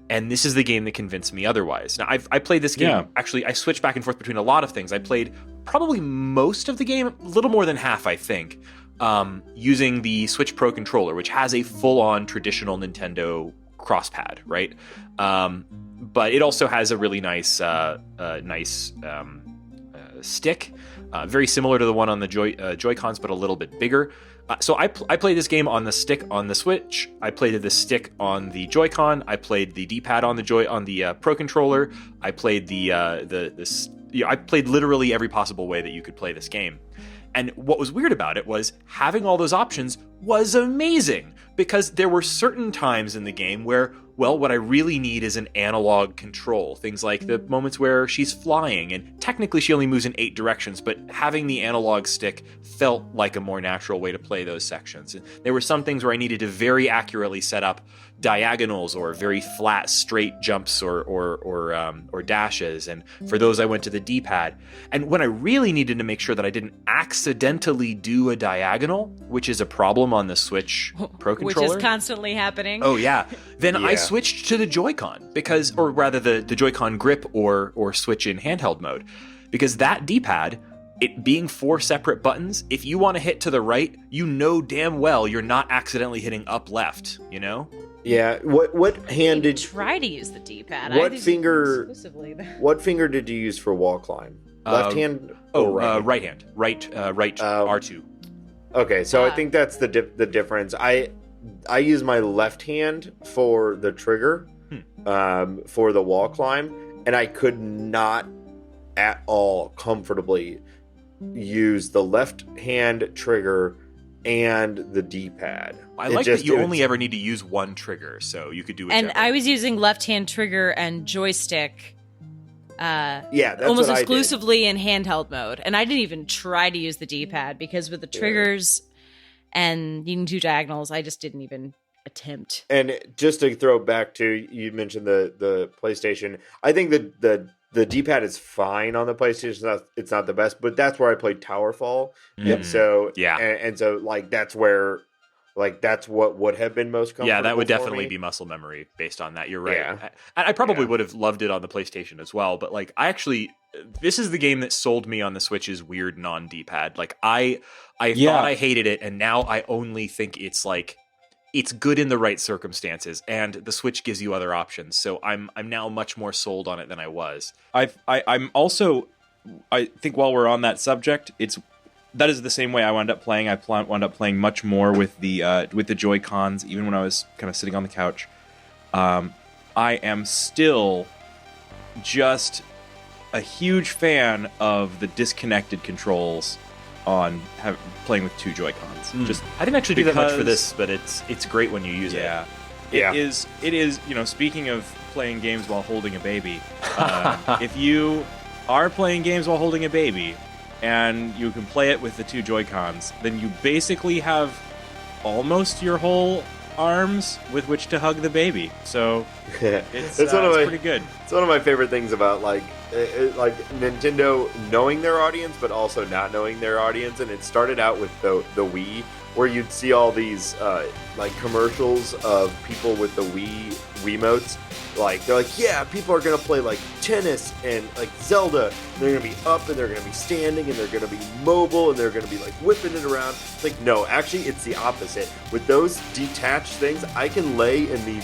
And this is the game that convinced me otherwise. Now, I played this game. Yeah. Actually, I switched back and forth between a lot of things. I played probably most of the game, a little more than half, I think, using the Switch Pro controller, which has a full-on traditional Nintendo crosspad, right? But it also has a really nice stick, very similar to the one on the Joy-Cons, but a little bit bigger. So I played this game on the stick on the Switch. I played the stick on the Joy-Con. I played the D-pad on the Pro controller. I played I played literally every possible way that you could play this game. And what was weird about it was having all those options was amazing, because there were certain times in the game where, what I really need is an analog control. Things like the moments where she's flying, and technically she only moves in 8 directions, but having the analog stick felt like a more natural way to play those sections. And there were some things where I needed to very accurately set up diagonals or very flat, straight jumps or dashes. And for those, I went to the D-pad. And when I really needed to make sure that I didn't accidentally do a diagonal, which is a problem on the Switch Pro controller, which is constantly happening. Oh yeah. Then I switched to the Joy-Con because, or rather the Joy-Con grip or switch in handheld mode, because that D-pad, it being 4 separate buttons, if you want to hit to the right, you know damn well you're not accidentally hitting up left, you know? Yeah. What hand did try to use the D-pad? What I did finger? exclusively the- What finger did you use for wall climb? Left hand? Or right hand. Right R2. Okay, so I Ah. think that's the difference. I use my left hand for the trigger, for the wall climb, and I could not at all comfortably use the left hand trigger and the D-pad. I like that you only ever need to use one trigger, so you could do it. And I was using left-hand trigger and joystick. Yeah, that's almost what exclusively in handheld mode, and I didn't even try to use the D-pad because with the triggers and needing 2 diagonals, I just didn't even attempt. And just to throw back to, you mentioned the PlayStation. I think the D-pad is fine on the PlayStation. It's not the best, but that's where I played Towerfall, and so and so like that's where. Like, that's what would have been most comfortable. Yeah, that would definitely me. be muscle memory based on that. You're right. Yeah. I probably would have loved it on the PlayStation as well, but like, this is the game that sold me on the Switch's weird non-D-pad. Like, I thought I hated it, and now I only think it's like, it's good in the right circumstances, and the Switch gives you other options. So I'm now much more sold on it than I was. I'm also, I think while we're on that subject, that is the same way I wound up playing. I wound up playing much more with the Joy-Cons, even when I was kind of sitting on the couch. I am still just a huge fan of the disconnected controls on playing with 2 Joy-Cons. Just I didn't actually do that much for because- this, but it's great when you use it. Yeah. It is, speaking of playing games while holding a baby, if you are playing games while holding a baby, and you can play it with the 2 Joy-Cons, then you basically have almost your whole arms with which to hug the baby. So it's pretty good. It's one of my favorite things about like Nintendo knowing their audience, but also not knowing their audience. And it started out with the Wii, where you'd see all these like commercials of people with the Wiimotes. Like, they're like, yeah, people are gonna play like tennis and like Zelda. And they're gonna be up and they're gonna be standing and they're gonna be mobile and they're gonna be like whipping it around. It's like, no, actually, it's the opposite. With those detached things, I can lay in the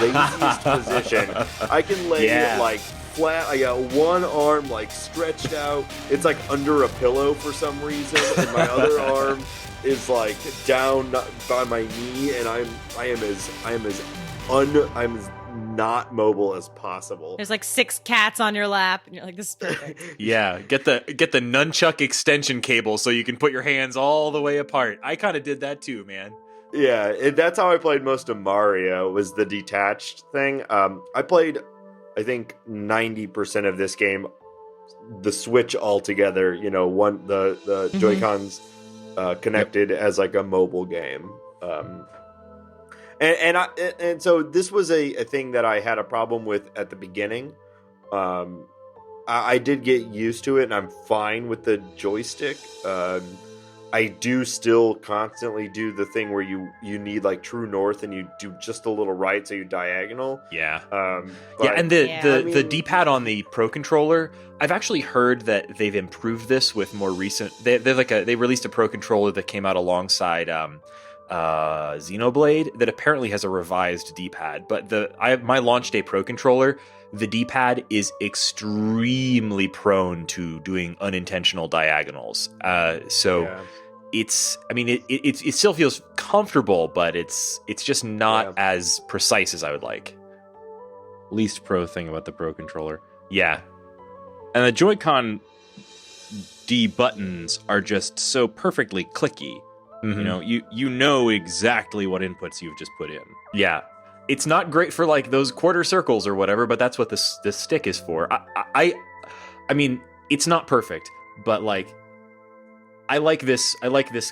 laziest position. I can lay like flat. I got one arm like stretched out. It's like under a pillow for some reason, and my other arm is like down by my knee, and I'm as not mobile as possible. There's like 6 cats on your lap, and you're like, this is perfect. Yeah, get the nunchuck extension cable so you can put your hands all the way apart. I kind of did that too, man. Yeah, that's how I played most of Mario, was the detached thing. I played, I think, 90% of this game, the Switch altogether. The Joy-Cons connected as like a mobile game. And so this was a thing that I had a problem with at the beginning. I did get used to it, and I'm fine with the joystick. I do still constantly do the thing where you need like true north, and you do just a little right, so you diagonal. Yeah. But, And the D-pad on the Pro Controller, I've actually heard that they've improved this with more recent. They released a Pro Controller that came out alongside Xenoblade that apparently has a revised D-pad. But my launch day Pro Controller, the D-pad is extremely prone to doing unintentional diagonals. It still feels comfortable, but it's just not as precise as I would like. Least pro thing about the Pro Controller. Yeah. And the Joy-Con D buttons are just so perfectly clicky. Mm-hmm. You know exactly what inputs you've just put in. Yeah. It's not great for like those quarter circles or whatever, but that's what this stick is for. I mean, it's not perfect, but like I like this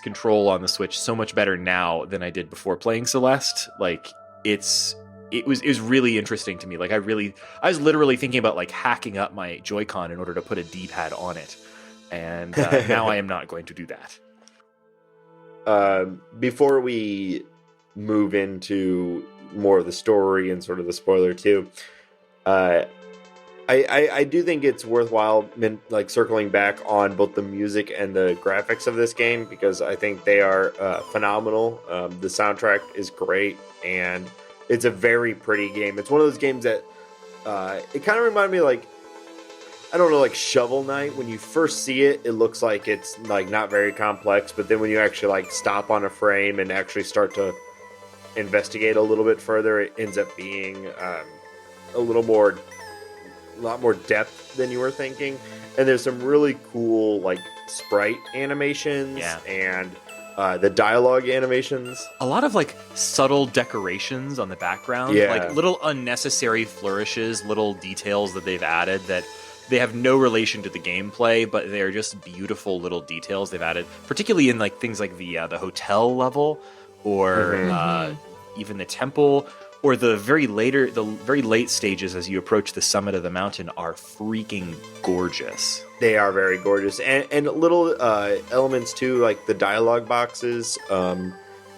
control on the Switch so much better now than I did before playing Celeste. Like it was really interesting to me. Like I was literally thinking about like hacking up my Joy-Con in order to put a D-pad on it. And now I am not going to do that. Before we move into more of the story and sort of the spoiler too. I do think it's worthwhile like circling back on both the music and the graphics of this game, because I think they are phenomenal. The soundtrack is great, and it's a very pretty game. It's one of those games that it kind of reminded me, like, I don't know, like Shovel Knight. When you first see it, it looks like it's like not very complex, but then when you actually like stop on a frame and actually start to investigate a little bit further, it ends up being a lot more depth than you were thinking. And there's some really cool like sprite animations and the dialogue animations. A lot of like subtle decorations on the background, like little unnecessary flourishes, little details that they've added that they have no relation to the gameplay, but they're just beautiful little details they've added, particularly in like things like the hotel level, or even the temple, or the very late stages as you approach the summit of the mountain are freaking gorgeous. They are very gorgeous, and little elements too, like the dialogue boxes.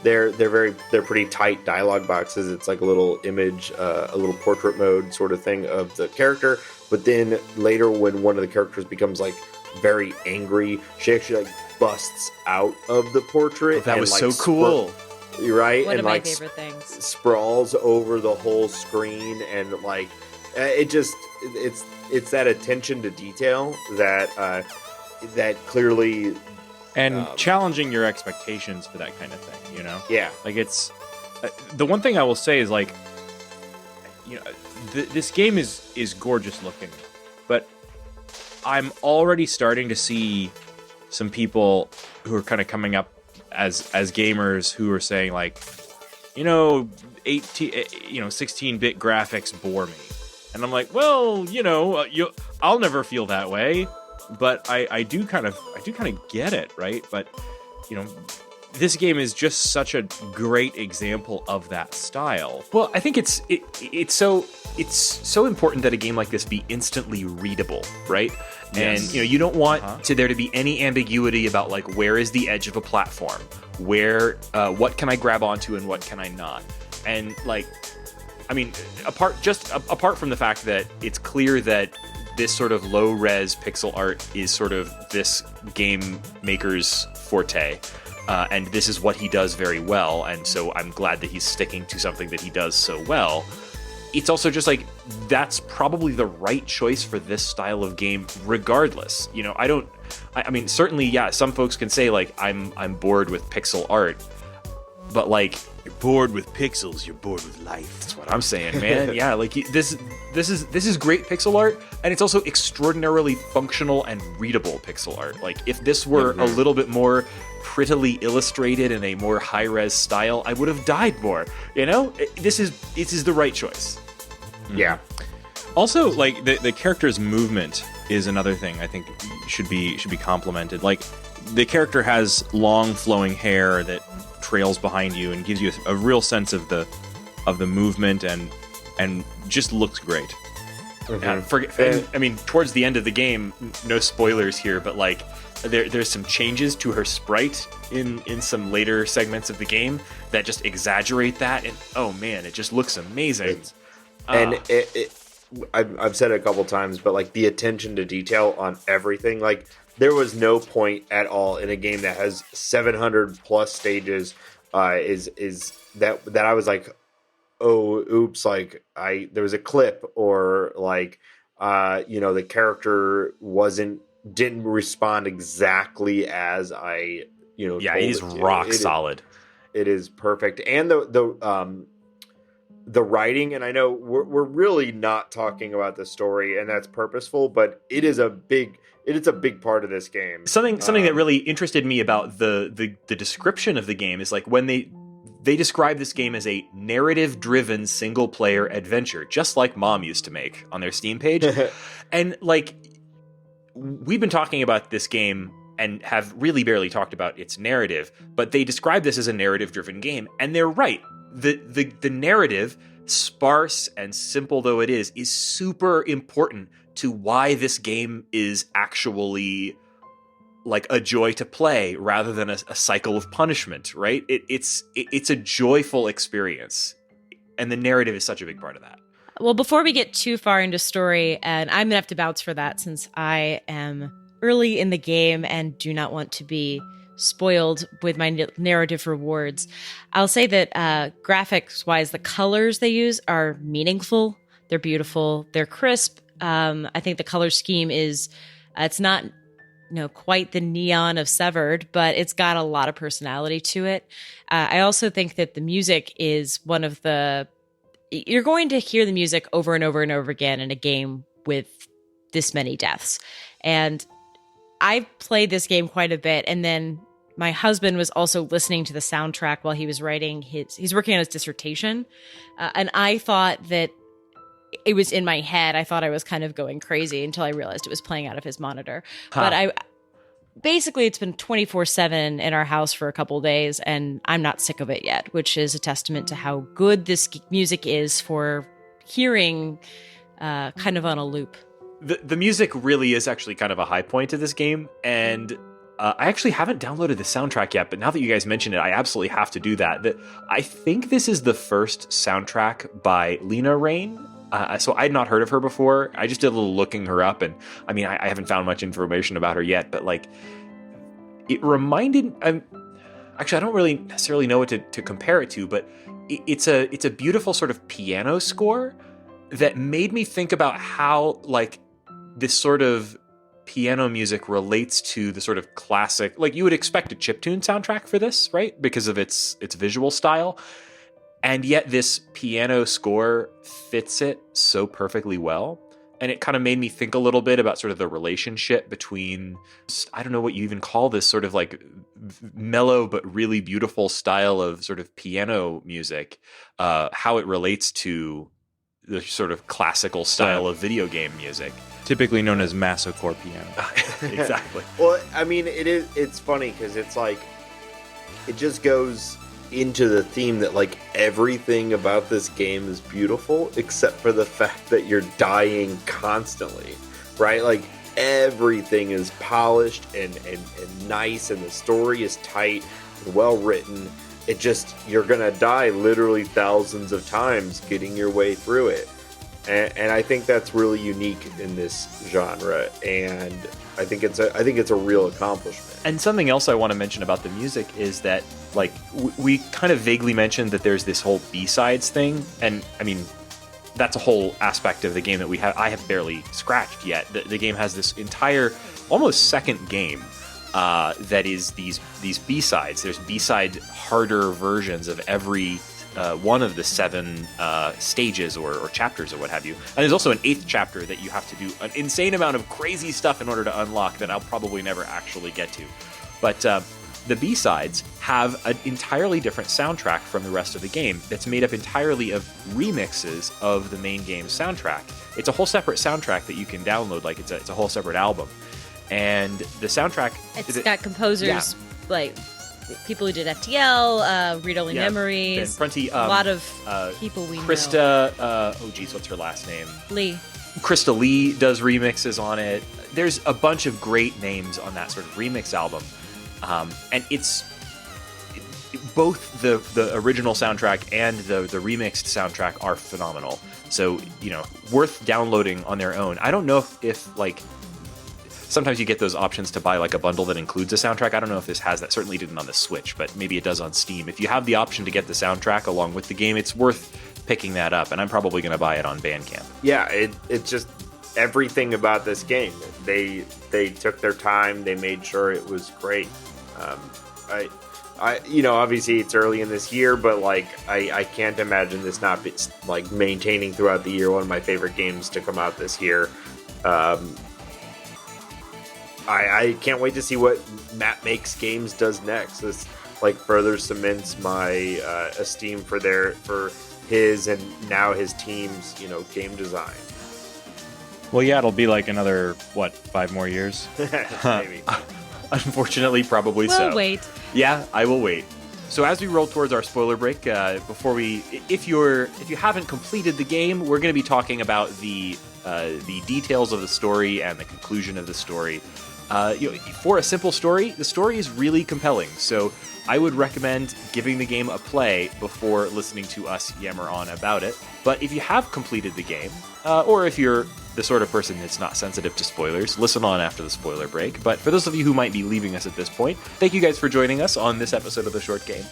They're pretty tight dialogue boxes. It's like a little image, a little portrait mode sort of thing of the character. But then later, when one of the characters becomes like very angry, she actually like busts out of the portrait. That was like, so cool. You're right. One and of my like favorite things. Sprawls over the whole screen, and like it's that attention to detail that that clearly and challenging your expectations for that kind of thing, you know? Yeah. Like it's the one thing I will say is like, you know, this game is gorgeous looking, but I'm already starting to see some people who are kind of coming up as gamers who are saying like, you know, 16-bit graphics bore me. And I'm like, well, you know, I'll never feel that way, but I do kind of get it, right? But you know, this game is just such a great example of that style. Well, I think it's so important that a game like this be instantly readable, right? Yes. And you know, you don't want there to be any ambiguity about like where is the edge of a platform, where what can I grab onto and what can I not, and like, I mean, apart from the fact that it's clear that this sort of low-res pixel art is sort of this game maker's forte, and this is what he does very well, and so I'm glad that he's sticking to something that he does so well. It's also just like, that's probably the right choice for this style of game regardless. You know, I mean, certainly, yeah, some folks can say like, I'm bored with pixel art, but like, you're bored with pixels, you're bored with life. That's what I'm saying, man. Yeah, like this is great pixel art, and it's also extraordinarily functional and readable pixel art. Like if this were a little bit more prettily illustrated in a more high-res style, I would have died more. You know, this is the right choice. Yeah. Also, like the character's movement is another thing I think should be complimented. Like the character has long flowing hair that trails behind you and gives you a real sense of the movement and just looks great. And, I mean, towards the end of the game, no spoilers here, but like there's some changes to her sprite in some later segments of the game that just exaggerate that, and oh man, it just looks amazing. I've said it a couple times, but like the attention to detail on everything, like there was no point at all in a game that has 700 plus stages is that I was like, oh, oops, like there was a clip, or like you know, the character didn't respond exactly as I, you know, yeah, he's rock solid. It is perfect, and the writing, and I know we're really not talking about the story, and that's purposeful, but it is a big part of this game. Something that really interested me about the description of the game is like when they describe this game as a narrative-driven single-player adventure, just like Mom used to make on their Steam page. And like, we've been talking about this game and have really barely talked about its narrative, but they describe this as a narrative-driven game, and they're right. The narrative, sparse and simple though it is super important to why this game is actually like a joy to play rather than a cycle of punishment, right? It's a joyful experience. and the narrative is such a big part of that. Well, before we get too far into story, and I'm going to have to bounce for that since I am early in the game and do not want to be spoiled with my narrative rewards, I'll say that graphics-wise, the colors they use are meaningful. They're beautiful. They're crisp. I think the color scheme is, it's not quite the neon of Severed, but it's got a lot of personality to it. I also think that the music is one of the... You're going to hear the music over and over and over again in a game with this many deaths. And I've played this game quite a bit. And then my husband was also listening to the soundtrack while he was writing he's working on his dissertation. And I thought that it was in my head. I thought I was kind of going crazy until I realized it was playing out of his monitor. Huh. But basically it's been 24/7 in our house for a couple of days, and I'm not sick of it yet, which is a testament to how good this music is for hearing kind of on a loop. The music really is actually kind of a high point of this game, and I actually haven't downloaded the soundtrack yet, but now that you guys mention it, I absolutely have to do that. I think this is the first soundtrack by Lena Raine. So I'd not heard of her before. I just did a little looking her up, and I mean, I haven't found much information about her yet, but like, it reminded. Actually, I don't really necessarily know what to compare it to, but it's a beautiful sort of piano score that made me think about how like this sort of piano music relates to the sort of classic, like you would expect a chiptune soundtrack for this, right? Because of its visual style. And yet this piano score fits it so perfectly well. And it kind of made me think a little bit about sort of the relationship between, I don't know what you even call this sort of like mellow but really beautiful style of sort of piano music, how it relates to the sort of classical style of video game music. Typically known as masocore piano. Exactly. Well, I mean, it's funny because it's like, it just goes into the theme that like everything about this game is beautiful except for the fact that you're dying constantly, right? Like everything is polished and nice, and the story is tight and well written. It just, you're gonna die literally thousands of times getting your way through it, and I think that's really unique in this genre, and I think it's a real accomplishment. And something else I want to mention about the music is that, like, we kind of vaguely mentioned that there's this whole B-sides thing, and I mean, that's a whole aspect of the game that I have barely scratched yet. The game has this entire, almost second game that is these B-sides. There's B-side harder versions of every one of the 7 stages or chapters or what have you. And there's also an 8th chapter that you have to do an insane amount of crazy stuff in order to unlock that I'll probably never actually get to. But the B-sides have an entirely different soundtrack from the rest of the game that's made up entirely of remixes of the main game's soundtrack. It's a whole separate soundtrack that you can download, like it's a whole separate album. And the soundtrack... It's got composers, like... people who did FTL, Read Only Memories, plenty, a lot of people we Krista, know. What's her last name? Lee. Krista Lee does remixes on it. There's a bunch of great names on that sort of remix album. And it's both the original soundtrack and the remixed soundtrack are phenomenal. So, worth downloading on their own. I don't know if like... Sometimes you get those options to buy like a bundle that includes a soundtrack. I don't know if this has that. Certainly didn't on the Switch, but maybe it does on Steam. If you have the option to get the soundtrack along with the game, it's worth picking that up, and I'm probably going to buy it on Bandcamp. Yeah, it's just everything about this game. They took their time. They made sure it was great. I obviously it's early in this year, but like I can't imagine this not be, like maintaining throughout the year. One of my favorite games to come out this year. I can't wait to see what Matt Makes Games does next. This like further cements my esteem for his and now his team's game design. Well, yeah, it'll be like another 5 more years? Maybe. Unfortunately, probably so. We'll wait. Yeah, I will wait. So as we roll towards our spoiler break, if you haven't completed the game, we're going to be talking about the details of the story and the conclusion of the story. For a simple story, the story is really compelling. So I would recommend giving the game a play before listening to us yammer on about it. But if you have completed the game, or if you're the sort of person that's not sensitive to spoilers, listen on after the spoiler break. But for those of you who might be leaving us at this point, thank you guys for joining us on this episode of The Short Game.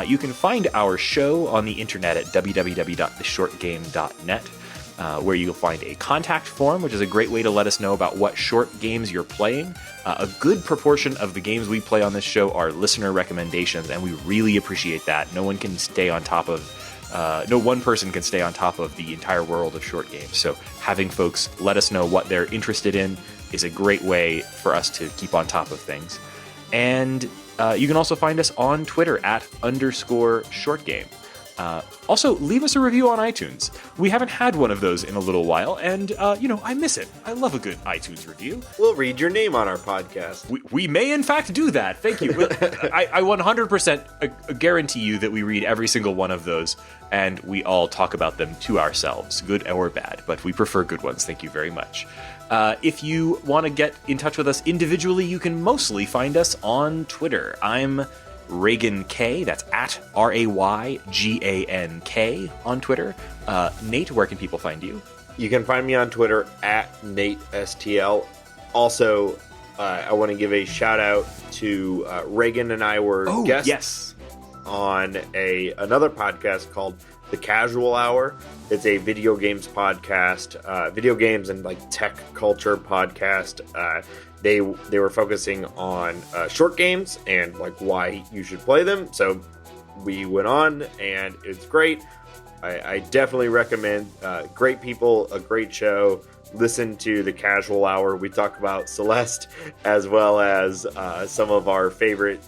You can find our show on the internet at www.theshortgame.net. Where you'll find a contact form, which is a great way to let us know about what short games you're playing. A good proportion of the games we play on this show are listener recommendations, and we really appreciate that. No one person can stay on top of the entire world of short games. So having folks let us know what they're interested in is a great way for us to keep on top of things. And you can also find us on Twitter at _shortgame. Also, leave us a review on iTunes. We haven't had one of those in a little while, and, I miss it. I love a good iTunes review. We'll read your name on our podcast. We may, in fact, do that. Thank you. I 100% guarantee you that we read every single one of those, and we all talk about them to ourselves, good or bad, but we prefer good ones. Thank you very much. If you want to get in touch with us individually, you can mostly find us on Twitter. I'm Reagan K, that's at RAYGANK on Twitter. Nate, where can people find you? You can find me on Twitter at NateSTL. Also, I want to give a shout out to Reagan and I were guests on another podcast called The Casual Hour. It's a video games podcast, video games and like tech culture podcast. They were focusing on short games and like why you should play them. So we went on and it's great. I definitely recommend. Great people, a great show. Listen to The Casual Hour. We talk about Celeste as well as some of our favorite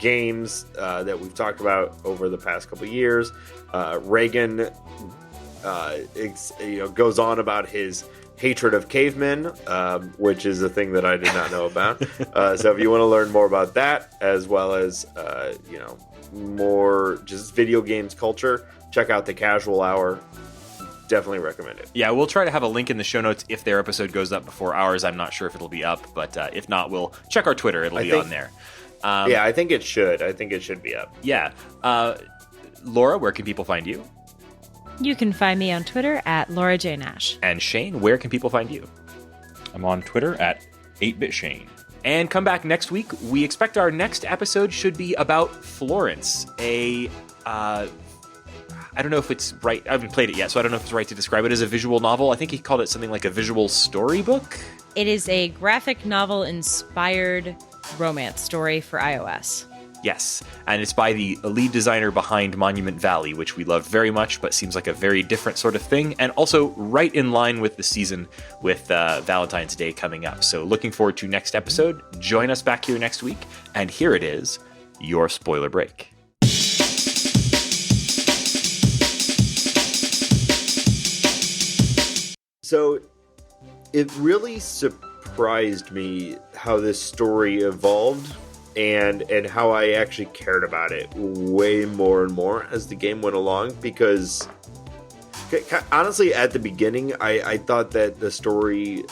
games that we've talked about over the past couple of years. Reagan goes on about his hatred of cavemen, which is a thing that I did not know about. So if you want to learn more about that, as well as more just video games culture, check out The Casual Hour. Definitely recommend it. Yeah, we'll try to have a link in the show notes if their episode goes up before ours. I'm not sure if it'll be up, but if not, we'll check our Twitter. It'll be on there. I think it should. I think it should be up. Yeah. Laura, where can people find you? You can find me on Twitter at Laura J. Nash. And Shane, where can people find you? I'm on Twitter at 8BitShane. And come back next week. We expect our next episode should be about Florence, I don't know if it's right. I haven't played it yet, so I don't know if it's right to describe it as a visual novel. I think he called it something like a visual storybook. It is a graphic novel-inspired romance story for iOS. Yes, and it's by the lead designer behind Monument Valley, which we love very much, but seems like a very different sort of thing, and also right in line with the season with Valentine's Day coming up. So looking forward to next episode. Join us back here next week, and here it is, your spoiler break. So it really surprised me how this story evolved and how I actually cared about it way more and more as the game went along, because honestly at the beginning I thought that the story,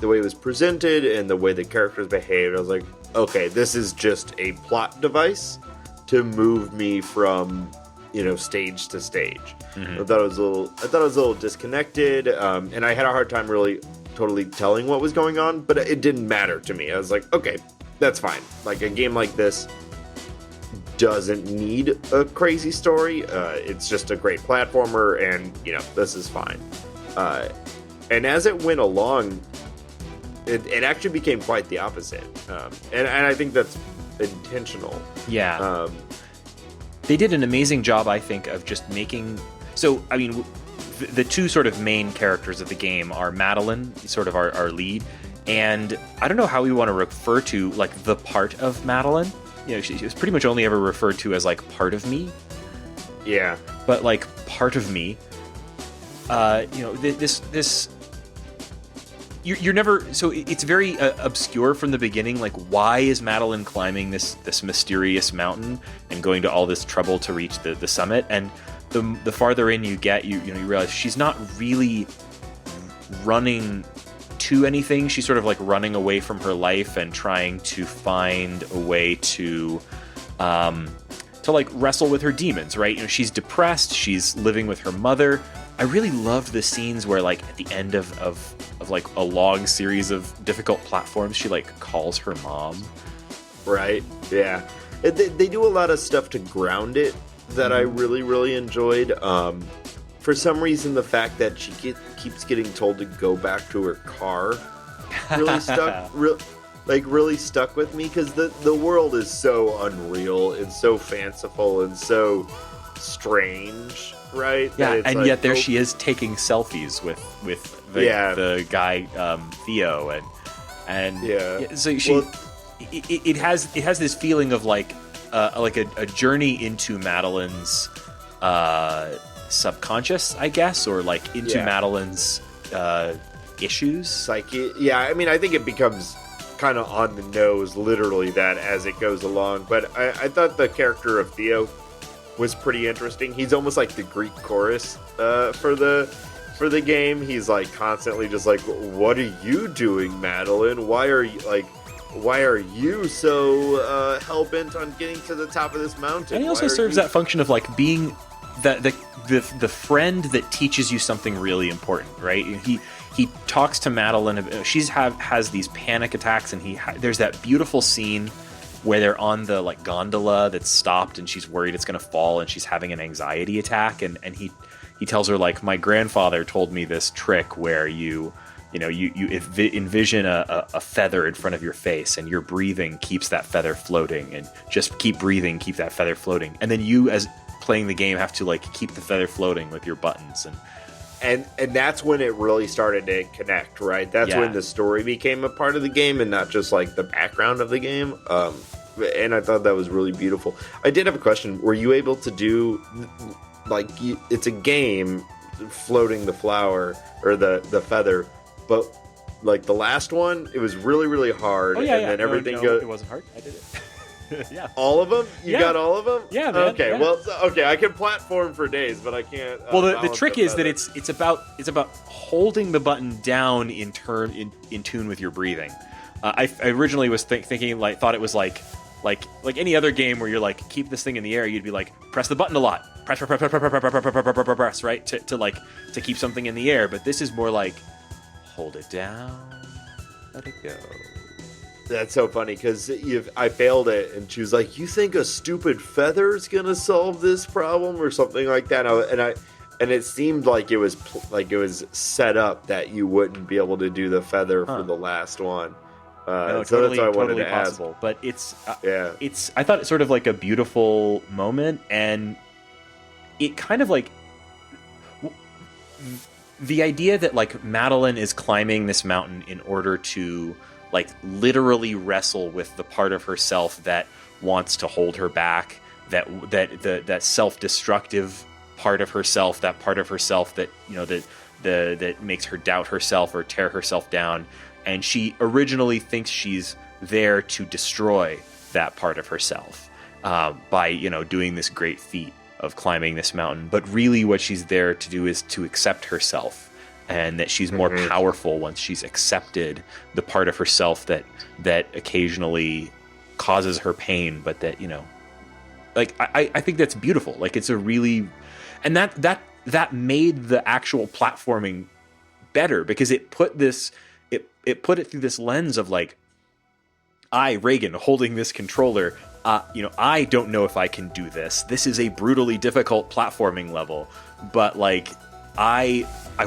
the way it was presented and the way the characters behaved, I was like, okay, this is just a plot device to move me from stage to stage. Mm-hmm. I thought it was a little disconnected, and I had a hard time really totally telling what was going on, but it didn't matter to me. I was like, okay, that's fine. Like, a game like this doesn't need a crazy story. It's just a great platformer, and this is fine. And as it went along, it actually became quite the opposite, and I think that's intentional. Yeah. They did an amazing job, I think, of just making... So, I mean, the two sort of main characters of the game are Madeline, sort of our lead, and I don't know how we want to refer to, like, the part of Madeline. She was pretty much only ever referred to as, like, part of me. Yeah. But, like, part of me, this... You're never... So it's very obscure from the beginning. Like, why is Madeline climbing this mysterious mountain and going to all this trouble to reach the summit? And the farther in you get, you realize she's not really running to anything. She's sort of like running away from her life and trying to find a way to like wrestle with her demons, right? You know, she's depressed. She's living with her mother. I really loved the scenes where, like, at the end of like a long series of difficult platforms, she like calls her mom. Right. Yeah. They do a lot of stuff to ground it that I really, really enjoyed. For some reason, the fact that she keeps getting told to go back to her car really really stuck with me, because the world is so unreal and so fanciful and so strange, right? Yeah, and like, yet there she is taking selfies with the guy Theo, and yeah. So she it has this feeling of like a journey into Madeline's subconscious, I guess, or like into Madeline's issues, psyche. Yeah, I mean, I think it becomes kind of on the nose, literally, that as it goes along. But I thought the character of Theo was pretty interesting. He's almost like the Greek chorus for the game. He's like constantly just like, "What are you doing, Madeline? Why are you so hell-bent on getting to the top of this mountain?" And he also serves that function of like being the friend that teaches you something really important, right? He talks to Madeline. She's has these panic attacks, and there's that beautiful scene where they're on the like gondola that's stopped, and she's worried it's going to fall, and she's having an anxiety attack, and he tells her, like, "My grandfather told me this trick where you envision a feather in front of your face, and your breathing keeps that feather floating, and just keep breathing, keep that feather floating, and then you, as playing the game, have to like keep the feather floating with your buttons." And that's when it really started to connect, right? That's when the story became a part of the game and not just like the background of the game. And I thought that was really beautiful. I did have a question. Were you able to do, like, it's a game, floating the flower or the feather, but like the last one, it was really, really hard. Then everything goes. It wasn't hard. I did it. Yeah. All of them? You got all of them? Yeah, man. Okay, well, I can platform for days, but I can't. Well, the trick is that it's about holding the button down in tune with your breathing. I originally was thinking, like, thought it was like any other game where you're like, keep this thing in the air. You'd be like, press the button a lot, press, right, to keep something in the air. But this is more like, hold it down, let it go. That's so funny, because I failed it, and she was like, "You think a stupid feather's gonna solve this problem," or something like that. And it seemed like it was set up that you wouldn't be able to do the feather for the last one. No, so totally, that's why I wanted totally to possible. ask. But it's I thought it's sort of like a beautiful moment, and it kind of like the idea that like Madeline is climbing this mountain in order to like literally wrestle with the part of herself that wants to hold her back, that self-destructive part of herself, that part of herself that, you know, that makes her doubt herself or tear herself down. And she originally thinks she's there to destroy that part of herself by, you know, doing this great feat of climbing this mountain. But really what she's there to do is to accept herself, and that she's more powerful once she's accepted the part of herself that occasionally causes her pain, but that, you know, like, I think that's beautiful. Like, it's a really, and that made the actual platforming better, because it put it through this lens of like, Reagan, holding this controller, you know, I don't know if I can do this. This is a brutally difficult platforming level, but like, I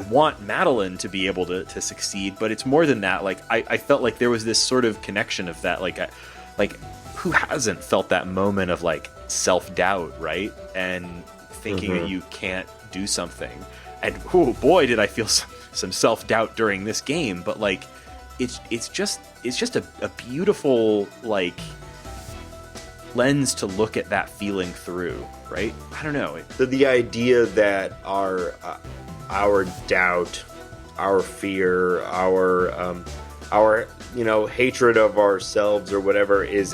want Madeline to be able to succeed, but it's more than that. Like, I felt like there was this sort of connection of that, like who hasn't felt that moment of like self-doubt, right? And thinking that you can't do something. And oh boy, did I feel some self-doubt during this game. But like, it's just a beautiful like lens to look at that feeling through, right? I don't know. The idea that our doubt, our fear, our you know, hatred of ourselves or whatever is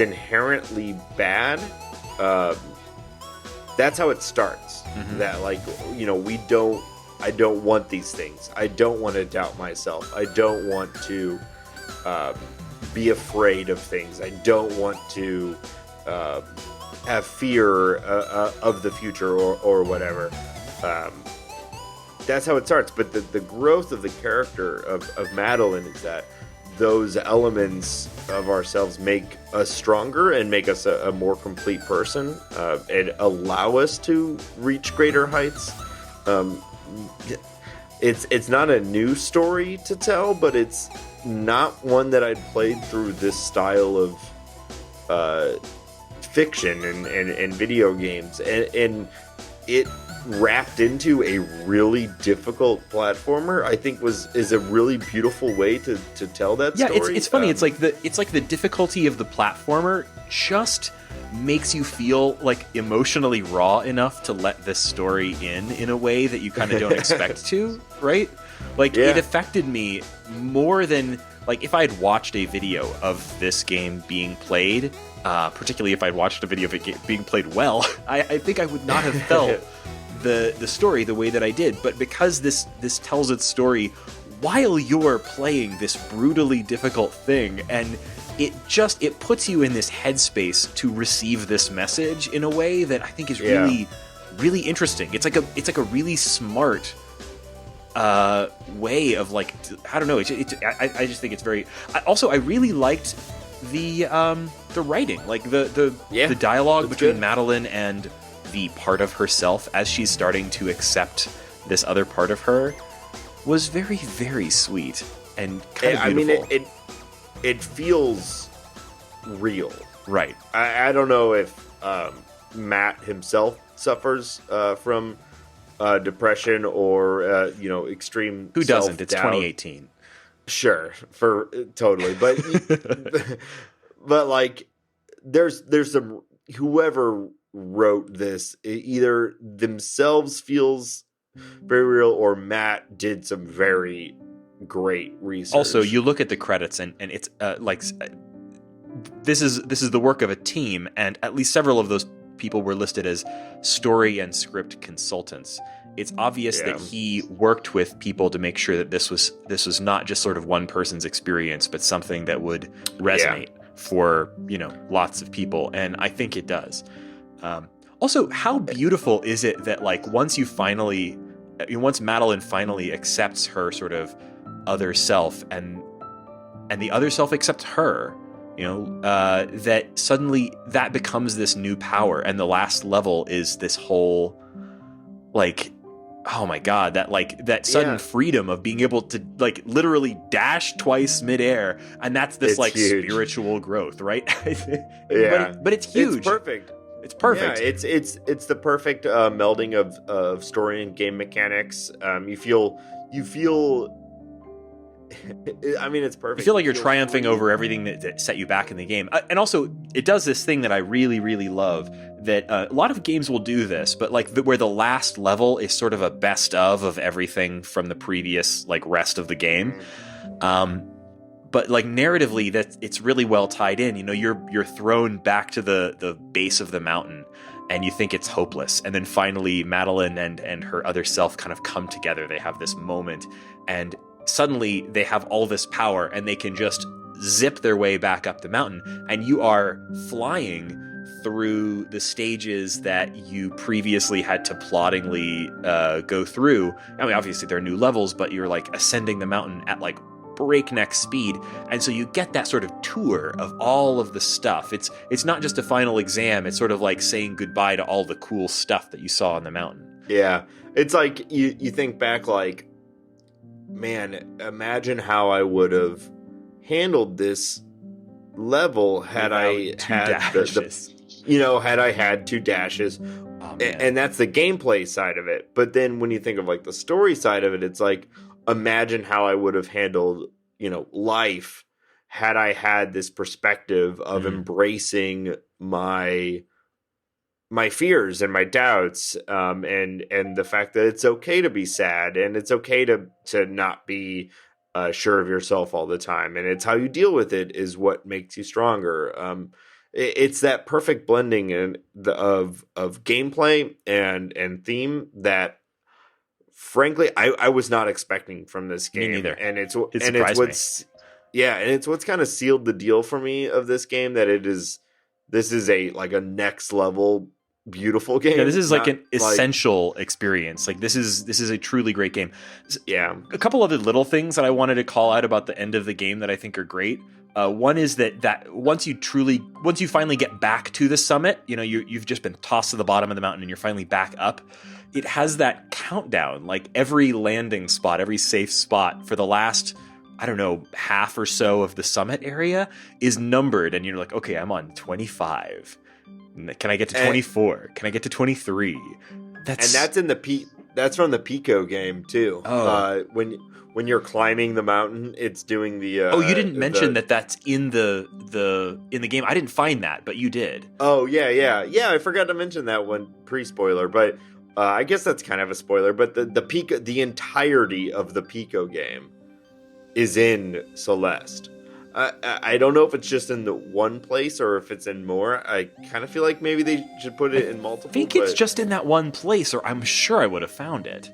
inherently bad. That's how it starts. That, like, you know, we don't I don't want these things. I don't want to doubt myself. I don't want to be afraid of things. I don't want to have fear of the future or whatever. That's how it starts. But the growth of the character of Madeline is that those elements of ourselves make us stronger and make us a more complete person, and allow us to reach greater heights. It's not a new story to tell, but it's not one that I'd played through this style of fiction and video games, and it wrapped into a really difficult platformer. I think is a really beautiful way to tell that story. Yeah, it's funny. It's like the difficulty of the platformer just makes you feel like emotionally raw enough to let this story in a way that you kind of don't expect to, right? Like, it affected me more than, like, if I had watched a video of this game being played, particularly if I'd watched a video of it being played well, I think I would not have felt the story the way that I did. But because this tells its story while you're playing this brutally difficult thing, and it puts you in this headspace to receive this message in a way that I think is really, really interesting. It's like a really smart way of, like, I don't know. I just think it's very. I really liked the writing, like the dialogue between Madeline and the part of herself as she's starting to accept this other part of her was very, very sweet and kind of beautiful. I mean, it feels real. Right. I don't know if Matt himself suffers from depression or extreme. Who doesn't? Self-doubt. It's 2018. Sure, totally, but but like there's some, whoever wrote this either themselves feels very real, or Matt did some very great research. Also, you look at the credits and it's this is the work of a team, and at least several of those people were listed as story and script consultants. It's obvious that he worked with people to make sure that this was not just sort of one person's experience, but something that would resonate for lots of people, and I think it does. Also, how beautiful is it that, like, once Madeline finally accepts her sort of other self, and the other self accepts her, that suddenly that becomes this new power, and the last level is this whole, like, oh my god, that sudden freedom of being able to, like, literally dash twice midair, and that's this, it's like, huge spiritual growth, right? But it's huge. It's perfect. It's perfect. Yeah, it's the perfect melding of story and game mechanics. You feel. I mean, it's perfect. You feel like you're triumphing over everything that set you back in the game. And also, it does this thing that I really, really love, that a lot of games will do this, but like where the last level is sort of a best of everything from the previous, like, rest of the game. But like narratively, that it's really well tied in. You're thrown back to the base of the mountain, and you think it's hopeless, and then finally Madeline and her other self kind of come together. They have this moment, and suddenly they have all this power, and they can just zip their way back up the mountain, and you are flying through the stages that you previously had to ploddingly go through. I mean, obviously there are new levels, but you're, like, ascending the mountain at, like, breakneck speed, and so you get that sort of tour of all of the stuff. It's not just a final exam. It's sort of like saying goodbye to all the cool stuff that you saw on the mountain. Yeah, it's like you think back, like, man, imagine how I would have handled this level had I had had I had 2 dashes. Oh, and that's the gameplay side of it. But then when you think of, like, the story side of it, it's like, imagine how I would have handled, life had I had this perspective of embracing my fears and my doubts, and the fact that it's okay to be sad, and it's okay to not be sure of yourself all the time, and it's how you deal with it is what makes you stronger. It's that perfect blending of gameplay and theme that, frankly, I was not expecting from this game. Me neither. And it's surprised what's and it's what's kind of sealed the deal for me of this game, that this is a next level beautiful game. Yeah, this is like an essential experience. Like this is a truly great game. Yeah. A couple of the little things that I wanted to call out about the end of the game that I think are great. One is that once you finally get back to the summit, you've just been tossed to the bottom of the mountain and you're finally back up. It has that countdown, like every landing spot, every safe spot for the last, I don't know, half or so of the summit area is numbered, and you're like, okay, I'm on 25. Can I get to 24? Can I get to 23? That's in that's from the Pico game too. Oh. When you're climbing the mountain, it's doing the. You didn't mention that's in the game. I didn't find that, but you did. Oh yeah. I forgot to mention that one pre-spoiler, but I guess that's kind of a spoiler. But the Pico, the entirety of the Pico game, is in Celeste. I don't know if it's just in the one place or if it's in more. I kind of feel like maybe they should put it in multiple. I think it's just in that one place, or I'm sure I would have found it.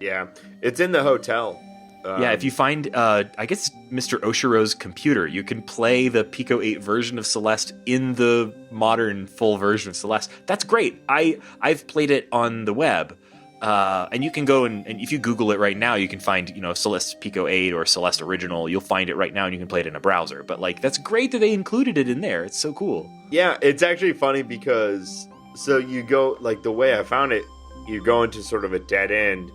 Yeah, it's in the hotel. If you find, I guess, Mr. Oshiro's computer, you can play the Pico 8 version of Celeste in the modern full version of Celeste. That's great. I've played it on the web. And you can go and if you Google it right now, you can find, Celeste Pico 8 or Celeste Original. You'll find it right now and you can play it in a browser. But that's great that they included it in there. It's so cool. Yeah, it's actually funny because so you go, the way I found it, you go into sort of a dead end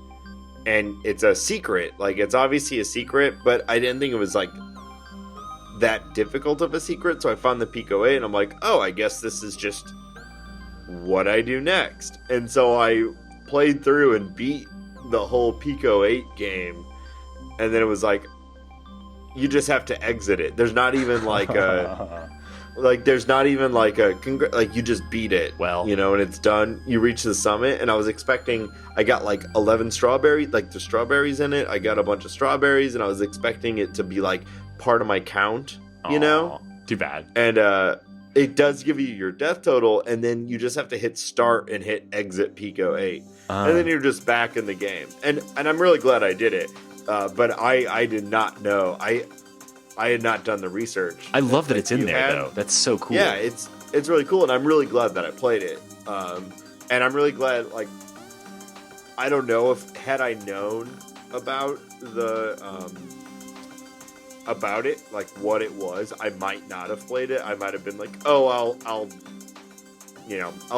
and it's a secret. It's obviously a secret, but I didn't think it was that difficult of a secret. So I found the Pico 8 and I'm like, oh, I guess this is just what I do next. And so I played through and beat the whole Pico 8 game, and then it was you just have to exit it. There's not even you just beat it. Well, and it's done. You reach the summit, and I was expecting, I got 11 strawberries, the strawberries in it. I got a bunch of strawberries, and I was expecting it to be part of my count, Too bad. And it does give you your death total, and then you just have to hit start and hit exit Pico 8. And then you're just back in the game. And I'm really glad I did it. But I did not know. I had not done the research. I love that it's in there, though. That's so cool. Yeah, it's really cool, and I'm really glad that I played it. And I'm really glad, I don't know if, had I known about about it, what it was, I might not have played it. I might have been I'll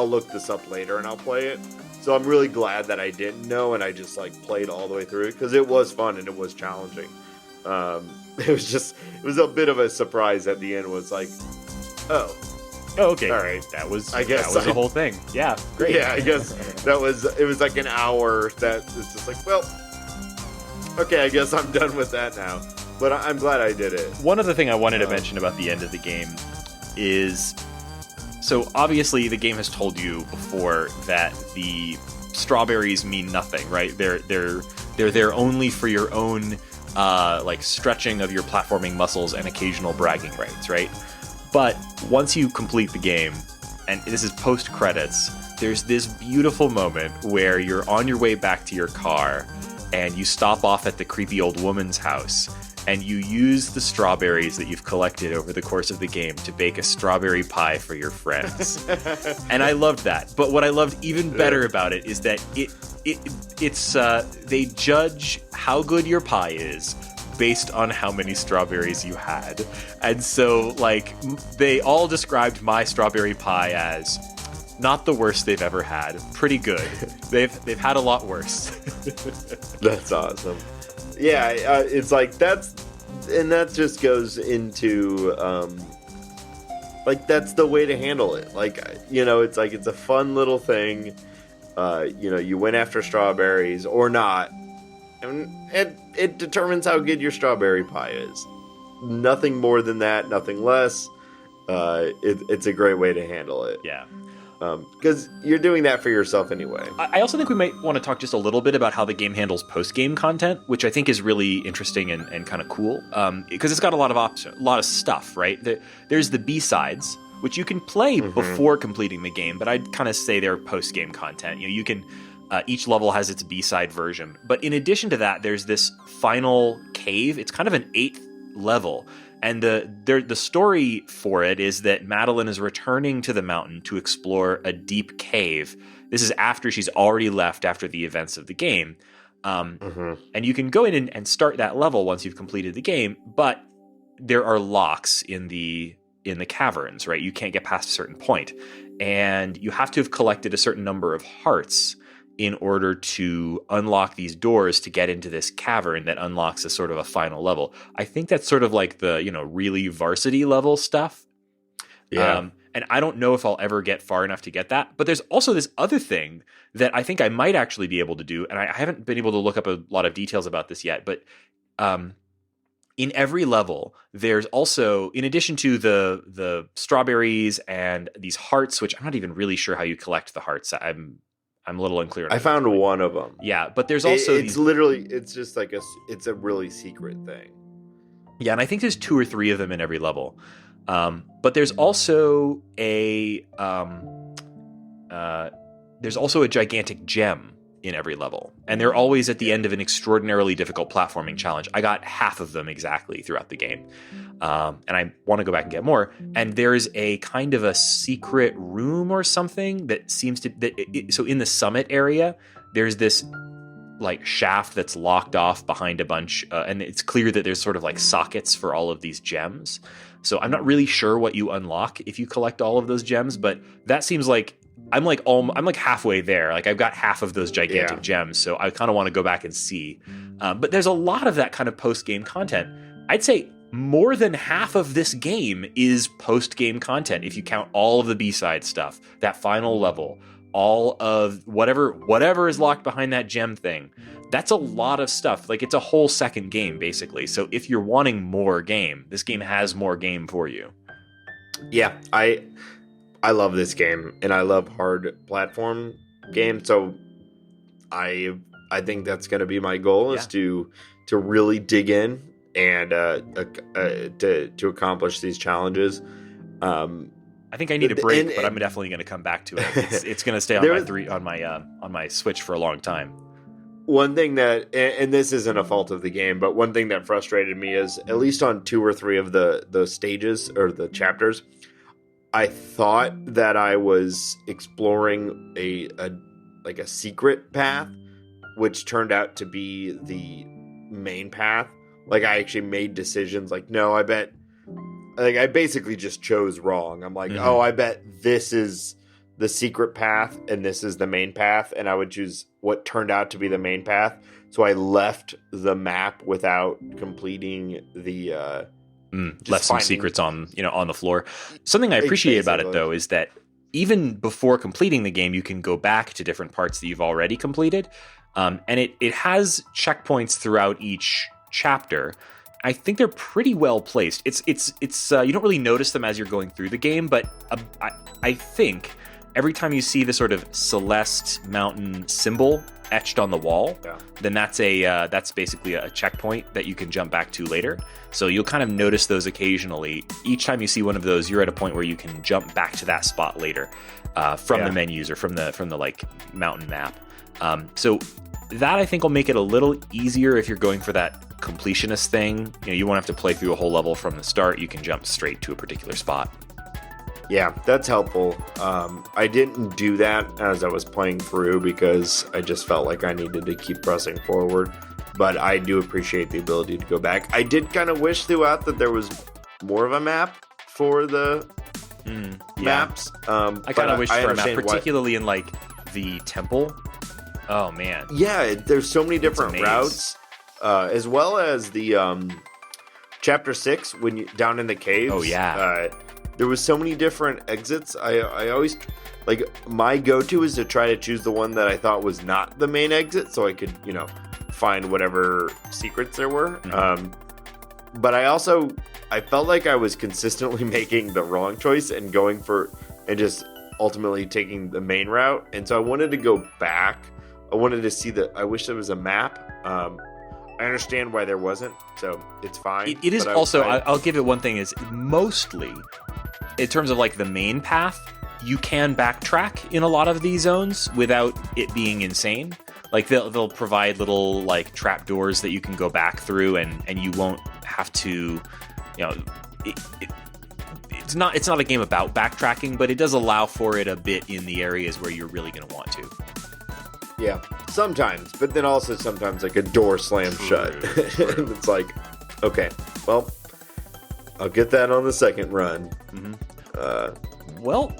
look this up later and I'll play it. So I'm really glad that I didn't know and I just played all the way through it, because it was fun and it was challenging. It was a bit of a surprise at the end. Was oh, okay, all right, that was the whole thing. Yeah, great. Yeah, I guess it was an hour that it's just well, okay, I guess I'm done with that now. But I'm glad I did it. One other thing I wanted to mention about the end of the game is, so obviously the game has told you before that the strawberries mean nothing, right? They're there only for your own stretching of your platforming muscles and occasional bragging rights, right? But once you complete the game, and this is post credits, there's this beautiful moment where you're on your way back to your car and you stop off at the creepy old woman's house. And you use the strawberries that you've collected over the course of the game to bake a strawberry pie for your friends. And I loved that. But what I loved even better about it is that it's they judge how good your pie is based on how many strawberries you had. And so they all described my strawberry pie as not the worst they've ever had. Pretty good. They've had a lot worse. That's awesome. Yeah, it's that just goes into that's the way to handle it. It's a fun little thing. You went after strawberries or not, and it determines how good your strawberry pie is. Nothing more than that, nothing less. It's a great way to handle it. Yeah. Because you're doing that for yourself anyway. I also think we might want to talk just a little bit about how the game handles post-game content, which I think is really interesting and kind of cool. Because it's got a lot of stuff, right? There's the B-sides, which you can play before completing the game, but I'd kind of say they're post-game content. You can Each level has its B-side version. But in addition to that, there's this final cave. It's kind of an 8th level. And the story for it is that Madeline is returning to the mountain to explore a deep cave. This is after she's already left after the events of the game. And you can go in and start that level once you've completed the game, but there are locks in the caverns, right? You can't get past a certain point. And you have to have collected a certain number of hearts in order to unlock these doors to get into this cavern that unlocks a sort of a final level. I think that's sort of like the, really varsity level stuff. Yeah. And I don't know if I'll ever get far enough to get that. But there's also this other thing that I think I might actually be able to do. And I haven't been able to look up a lot of details about this yet. But in every level, there's also, in addition to the strawberries and these hearts, which I'm not even really sure how you collect the hearts. I'm a little unclear. I found one of them. Yeah, but there's also it's just like it's a really secret thing. Yeah, and I think there's 2 or 3 of them in every level. But there's also a gigantic gem in every level, and they're always at the end of an extraordinarily difficult platforming challenge. I got half of them exactly throughout the game, and I want to go back and get more. And there's a kind of a secret room or something that seems to so in the summit area, there's this like shaft that's locked off behind a bunch, and it's clear that there's sort of like sockets for all of these gems. So I'm not really sure what you unlock if you collect all of those gems, but that seems like I'm like halfway there. Like I've got half of those gigantic gems, so I kind of want to go back and see. But there's a lot of that kind of post-game content. I'd say more than half of this game is post-game content if you count all of the B-side stuff, that final level, all of whatever is locked behind that gem thing. That's a lot of stuff. Like it's a whole second game basically. So if you're wanting more game, this game has more game for you. Yeah, I love this game, and I love hard platform games. So I think that's going to be my goal is to really dig in and to accomplish these challenges. I think I need a break, but I'm definitely going to come back to it. It's going to stay on my Switch for a long time. One thing that, and this isn't a fault of the game, but one thing that frustrated me is at least on 2 or 3 of the stages or the chapters, I thought that I was exploring a secret path, which turned out to be the main path. Like I actually made decisions like, no, I bet, like I basically just chose wrong. I'm like, oh, I bet this is the secret path and this is the main path, and I would choose what turned out to be the main path. So I left the map without completing the left some secrets on the floor. Something I appreciate about it though is that even before completing the game, you can go back to different parts that you've already completed, and it has checkpoints throughout each chapter. I think they're pretty well placed. It's you don't really notice them as you're going through the game, but I think every time you see the sort of Celeste mountain symbol etched on the wall, then that's basically a checkpoint that you can jump back to later. So you'll kind of notice those occasionally. Each time you see one of those, you're at a point where you can jump back to that spot later from the menus or from the like mountain map. So that I think will make it a little easier if you're going for that completionist thing. You won't have to play through a whole level from the start. You can jump straight to a particular spot. Yeah, that's helpful. I didn't do that as I was playing through because I just felt like I needed to keep pressing forward. But I do appreciate the ability to go back. I did kind of wish throughout that there was more of a map for the maps. I kind of wish for a map, particularly in like the temple. Oh man. Yeah, there's so many different routes, as well as the chapter 6 when you down in the caves. Oh yeah. There was so many different exits. I always like my go-to is to try to choose the one that I thought was not the main exit, so I could find whatever secrets there were. But I felt like I was consistently making the wrong choice and going for and just ultimately taking the main route. And so I wanted to go back. I wanted to see I wish there was a map. I understand why there wasn't, so it's fine. It is also, I'll give it one thing, is mostly, in terms of like the main path, you can backtrack in a lot of these zones without it being insane. Like they'll provide little like trap doors that you can go back through, and you won't have to, it's not a game about backtracking, but it does allow for it a bit in the areas where you're really going to want to. Yeah, sometimes, but then also sometimes like a door slams shut, and it's like, okay, well, I'll get that on the second run. Mm-hmm. Well,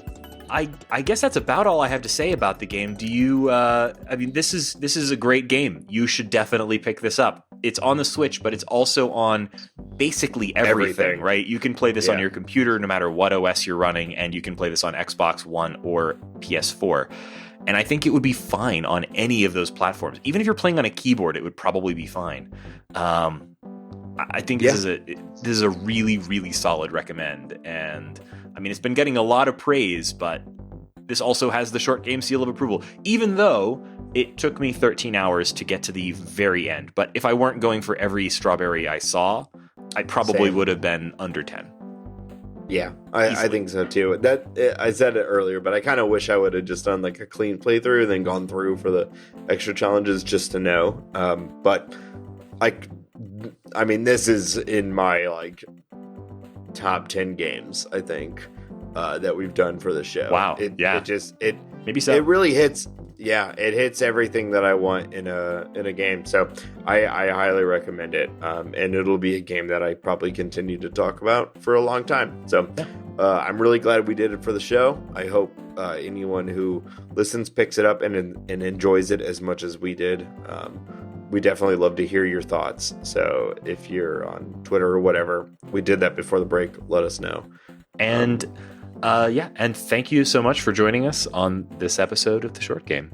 I guess that's about all I have to say about the game. Do you? I mean, this is a great game. You should definitely pick this up. It's on the Switch, but it's also on basically everything. Right? You can play this on your computer, no matter what OS you're running, and you can play this on Xbox One or PS4. And I think it would be fine on any of those platforms. Even if you're playing on a keyboard, it would probably be fine. I think this is a really, really solid recommend. And I mean, it's been getting a lot of praise, but this also has the short game seal of approval, even though it took me 13 hours to get to the very end. But if I weren't going for every strawberry I saw, I probably would have been under 10. Yeah, I think so too. I said it earlier, but I kind of wish I would have just done like a clean playthrough and then gone through for the extra challenges just to know. But I mean, this is in my like top 10 games, I think, that we've done for the show. Wow. It maybe so. It really hits. Yeah, it hits everything that I want in a game. So I highly recommend it. And it'll be a game that I probably continue to talk about for a long time. So I'm really glad we did it for the show. I hope anyone who listens picks it up and enjoys it as much as we did. We definitely love to hear your thoughts. So if you're on Twitter or whatever, we did that before the break, let us know. And and thank you so much for joining us on this episode of The Short Game.